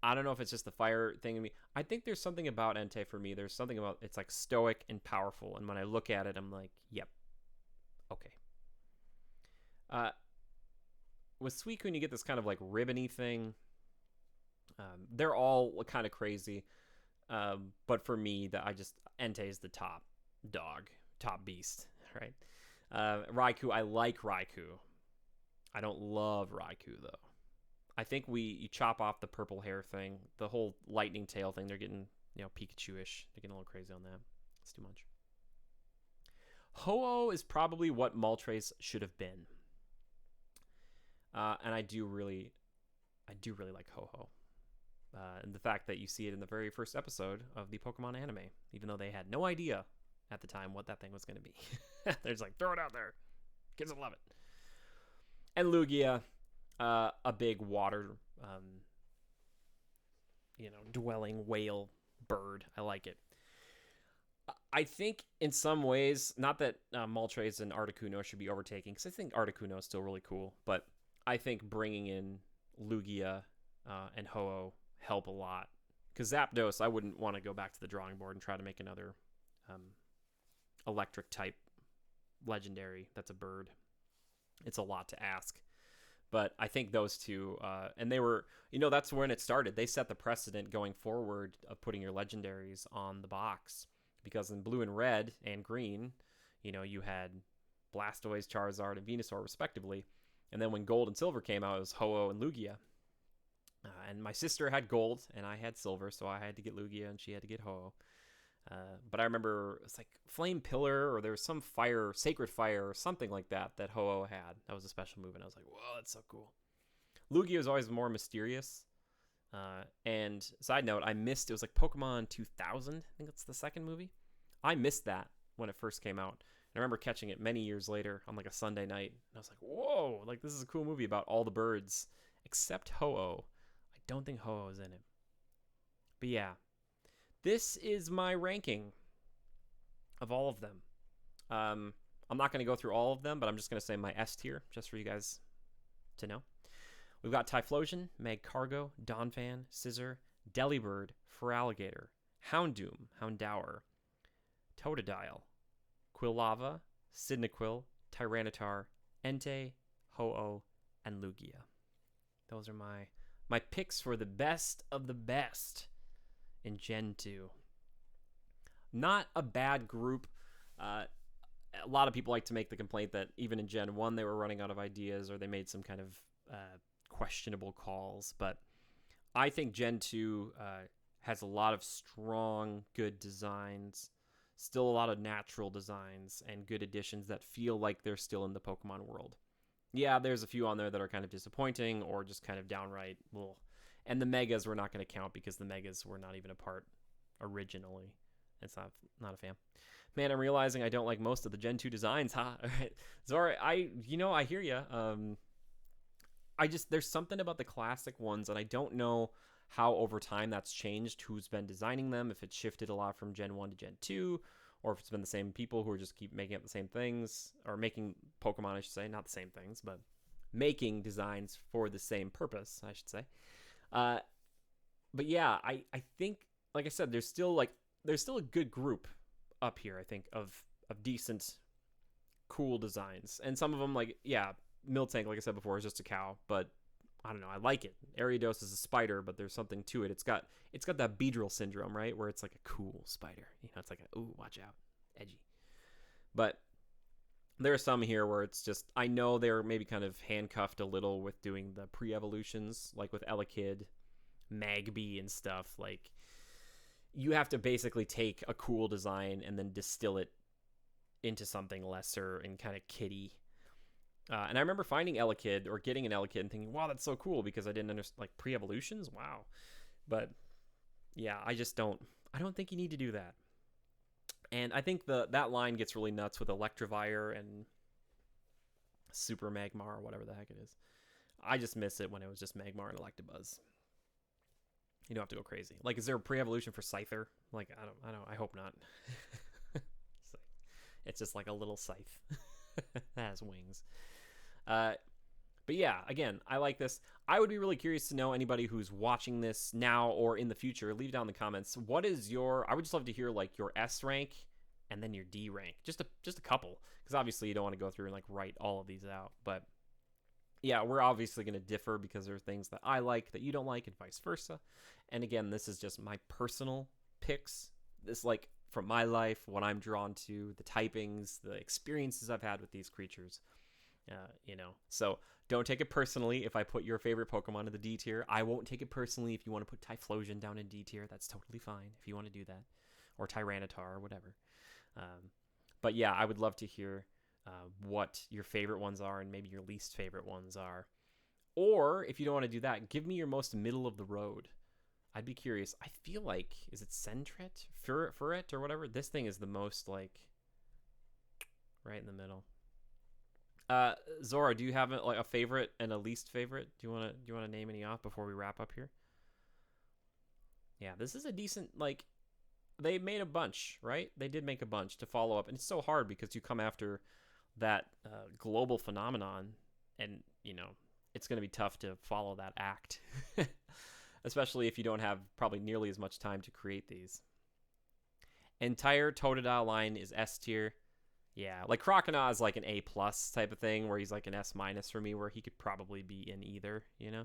I don't know if it's just the fire thing in me. I think there's something about Entei for me. There's something about it's like stoic and powerful. And when I look at it, I'm like, yep. Okay. With Suicune, you get this kind of like ribbony thing. They're all kind of crazy. But for me, Entei is the top dog, top beast, right? Raikou, I like Raikou. I don't love Raikou, though. I think you chop off the purple hair thing, the whole lightning tail thing, they're getting, Pikachu-ish. They're getting a little crazy on that. It's too much. Ho-Oh is probably what Moltres should have been. And I do really like Ho-Oh. And the fact that you see it in the very first episode of the Pokemon anime, even though they had no idea at the time what that thing was going to be. They're just like, throw it out there. Kids will love it. And Lugia, a big water, dwelling whale bird. I like it. I think in some ways, not that Moltres and Articuno should be overtaking, because I think Articuno is still really cool, but I think bringing in Lugia and Ho-Oh help a lot. Because Zapdos, I wouldn't want to go back to the drawing board and try to make another electric type legendary that's a bird. It's a lot to ask. But I think those two, and they were, that's when it started. They set the precedent going forward of putting your legendaries on the box. Because in blue and red and green, you had Blastoise, Charizard, and Venusaur respectively. And then when Gold and Silver came out, it was Ho-Oh and Lugia. And my sister had Gold, and I had Silver, so I had to get Lugia, and she had to get Ho-Oh. But I remember it's like Flame Pillar, or there was some fire, Sacred Fire, or something like that Ho-Oh had. That was a special move, and I was like, whoa, that's so cool. Lugia was always more mysterious. And side note, I missed, it was like Pokemon 2000, I think that's the second movie. I missed that when it first came out. And I remember catching it many years later on like a Sunday night. And I was like, whoa, like this is a cool movie about all the birds, except Ho-Oh. I don't think Ho-Oh is in it. But yeah. This is my ranking of all of them. I'm not going to go through all of them, but I'm just going to say my S tier, just for you guys to know. We've got Typhlosion, Magcargo, Donphan, Scizor, Delibird, Feraligatr, Houndour, Totodile, Quilava, Cyndaquil, Tyranitar, Entei, Ho-Oh, and Lugia. Those are my picks for the best of the best in Gen 2. Not a bad group. A lot of people like to make the complaint that even in Gen 1 they were running out of ideas, or they made some kind of questionable calls. But I think Gen 2 has a lot of strong, good designs, still a lot of natural designs, and good additions that feel like they're still in the Pokemon world. Yeah, there's a few on there that are kind of disappointing or just kind of downright ugh. And the Megas we're not going to count because the Megas were not even a part originally. It's not a fan. Man, I'm realizing I don't like most of the Gen 2 designs, huh? Zora, I hear you. There's something about the classic ones, and I don't know how over time that's changed, who's been designing them, if it's shifted a lot from Gen 1 to Gen 2, or if it's been the same people who are just keep making up the same things, or making Pokemon, I should say, not the same things, but making designs for the same purpose, I should say. But yeah, I think, like I said, there's still a good group up here, I think, of decent, cool designs. And some of them, like, yeah, Miltank, like I said before, is just a cow, but I don't know, I like it. Ariados is a spider, but there's something to it. It's got that Beedrill syndrome, right? Where it's like a cool spider. It's like ooh, watch out. Edgy. But there are some here where it's just, I know they're maybe kind of handcuffed a little with doing the pre-evolutions, like with Elekid, Magby, and stuff. Like, you have to basically take a cool design and then distill it into something lesser and kind of kiddie. And I remember finding Elekid, or getting an Elekid, and thinking, wow, that's so cool, because I didn't understand, like, pre-evolutions? Wow. But, yeah, I don't think you need to do that. And I think that line gets really nuts with Electivire and Super Magmar, or whatever the heck it is. I just miss it when it was just Magmar and Electabuzz. You don't have to go crazy. Like, is there a pre-evolution for Scyther? Like, I hope not. It's just like a little scythe that has wings. But yeah, again, I like this. I would be really curious to know, anybody who's watching this now or in the future, leave down in the comments, what is I would just love to hear, like, your S rank and then your D rank. Just a couple, because obviously you don't want to go through and, like, write all of these out. But yeah, we're obviously going to differ, because there are things that I like that you don't like, and vice versa. And again, this is just my personal picks. This, like, from my life, what I'm drawn to, the typings, the experiences I've had with these creatures. So don't take it personally if I put your favorite Pokemon in the D tier. I won't take it personally if you want to put Typhlosion down in D tier. That's totally fine if you want to do that, or Tyranitar, or whatever. But yeah, I would love to hear what your favorite ones are, and maybe your least favorite ones are. Or if you don't want to do that, give me your most middle of the road. I'd be curious. I feel like, is it Sentret? Furret, or whatever? This thing is the most, like, right in the middle. Zora, do you have a favorite and a least favorite? Do you want to name any off before we wrap up here? Yeah, this is a decent, like, they made a bunch, right? They did make a bunch to follow up, and it's so hard because you come after that global phenomenon, and it's going to be tough to follow that act, especially if you don't have probably nearly as much time to create these. Entire Totodile line is S tier. Yeah, like Crocona is like an A+ type of thing, where he's like an S- for me, where he could probably be in either, Yeah.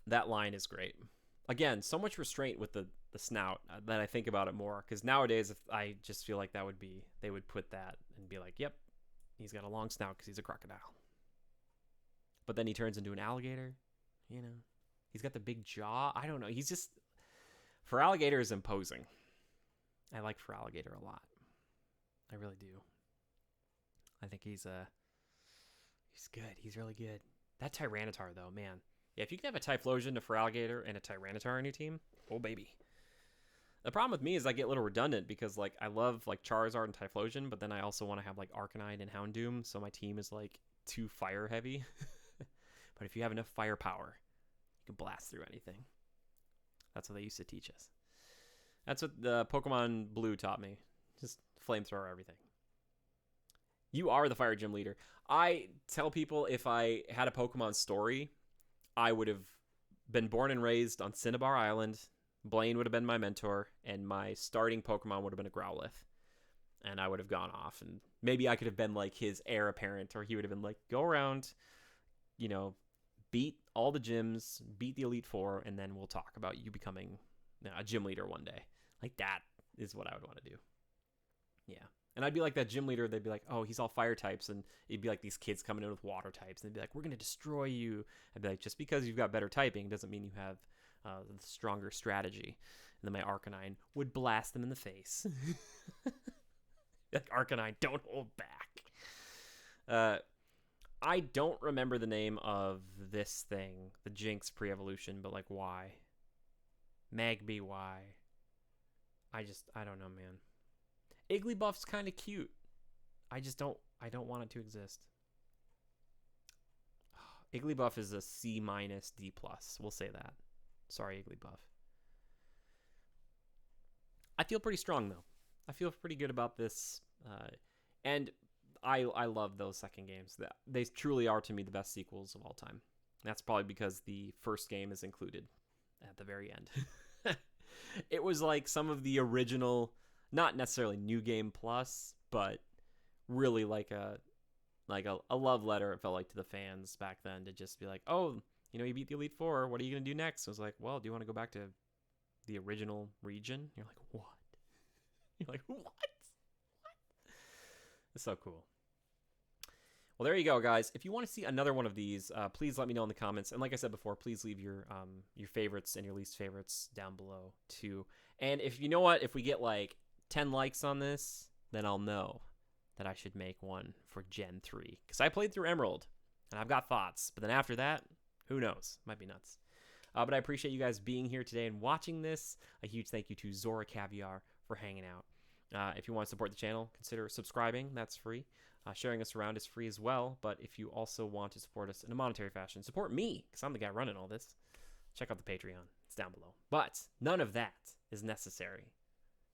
That line is great. Again, so much restraint with the snout that I think about it more, because nowadays, if I just feel like they would put that and be like, yep, he's got a long snout because he's a crocodile. But then he turns into an alligator, you know. He's got the big jaw. I don't know. He's just, for alligator is imposing. I like for alligator a lot. I really do. I think he's good. He's really good. That Tyranitar though, man. Yeah, if you can have a Typhlosion, a Feraligatr, and a Tyranitar on your team, oh baby. The problem with me is I get a little redundant because like I love like Charizard and Typhlosion, but then I also want to have like Arcanine and Houndour, so my team is like too fire heavy. But if you have enough firepower, you can blast through anything. That's what they used to teach us. That's what the Pokemon Blue taught me. Just flamethrower everything. You are the fire gym leader. I tell people if I had a Pokemon story, I would have been born and raised on Cinnabar Island. Blaine would have been my mentor, and my starting Pokemon would have been a Growlithe. And I would have gone off, and maybe I could have been like his heir apparent, or he would have been like, go around, you know, beat all the gyms, beat the Elite Four, and then we'll talk about you becoming a gym leader one day. Like, that is what I would want to do. Yeah. And I'd be like that gym leader. They'd be like, oh, he's all fire types. And it'd be like these kids coming in with water types. And they'd be like, we're going to destroy you. I'd be like, just because you've got better typing doesn't mean you have the stronger strategy. And then my Arcanine would blast them in the face. Like, Arcanine, don't hold back. I don't remember the name of this thing, the Jinx pre-evolution, but like why? Magby, why? I don't know, man. Igglybuff's kind of cute. I don't want it to exist. Igglybuff is a C-, D+. We'll say that. Sorry, Igglybuff. I feel pretty strong, though. I feel pretty good about this. And I love those second games. They truly are, to me, the best sequels of all time. That's probably because the first game is included at the very end. It was like some of the original, not necessarily New Game Plus, but really like a love letter, it felt like, to the fans back then, to just be like, oh, you know, you beat the Elite Four. What are you going to do next? I was like, well, do you want to go back to the original region? You're like, what? You're like, what? It's so cool. Well, there you go, guys. If you want to see another one of these, please let me know in the comments. And like I said before, please leave your favorites and your least favorites down below too. And if you know what, if we get like 10 likes on this, then I'll know that I should make one for Gen 3. Because I played through Emerald, and I've got thoughts. But then after that, who knows? Might be nuts. But I appreciate you guys being here today and watching this. A huge thank you to Zora Caviar for hanging out. If you want to support the channel, consider subscribing. That's free. Sharing us around is free as well. But if you also want to support us in a monetary fashion, support me, because I'm the guy running all this. Check out the Patreon. It's down below. But none of that is necessary.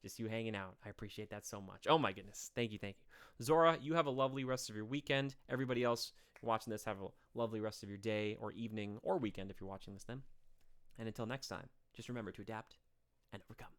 Just you hanging out. I appreciate that so much. Oh my goodness. Thank you, thank you. Zora, you have a lovely rest of your weekend. Everybody else watching this, have a lovely rest of your day or evening or weekend if you're watching this then. And until next time, just remember to adapt and overcome.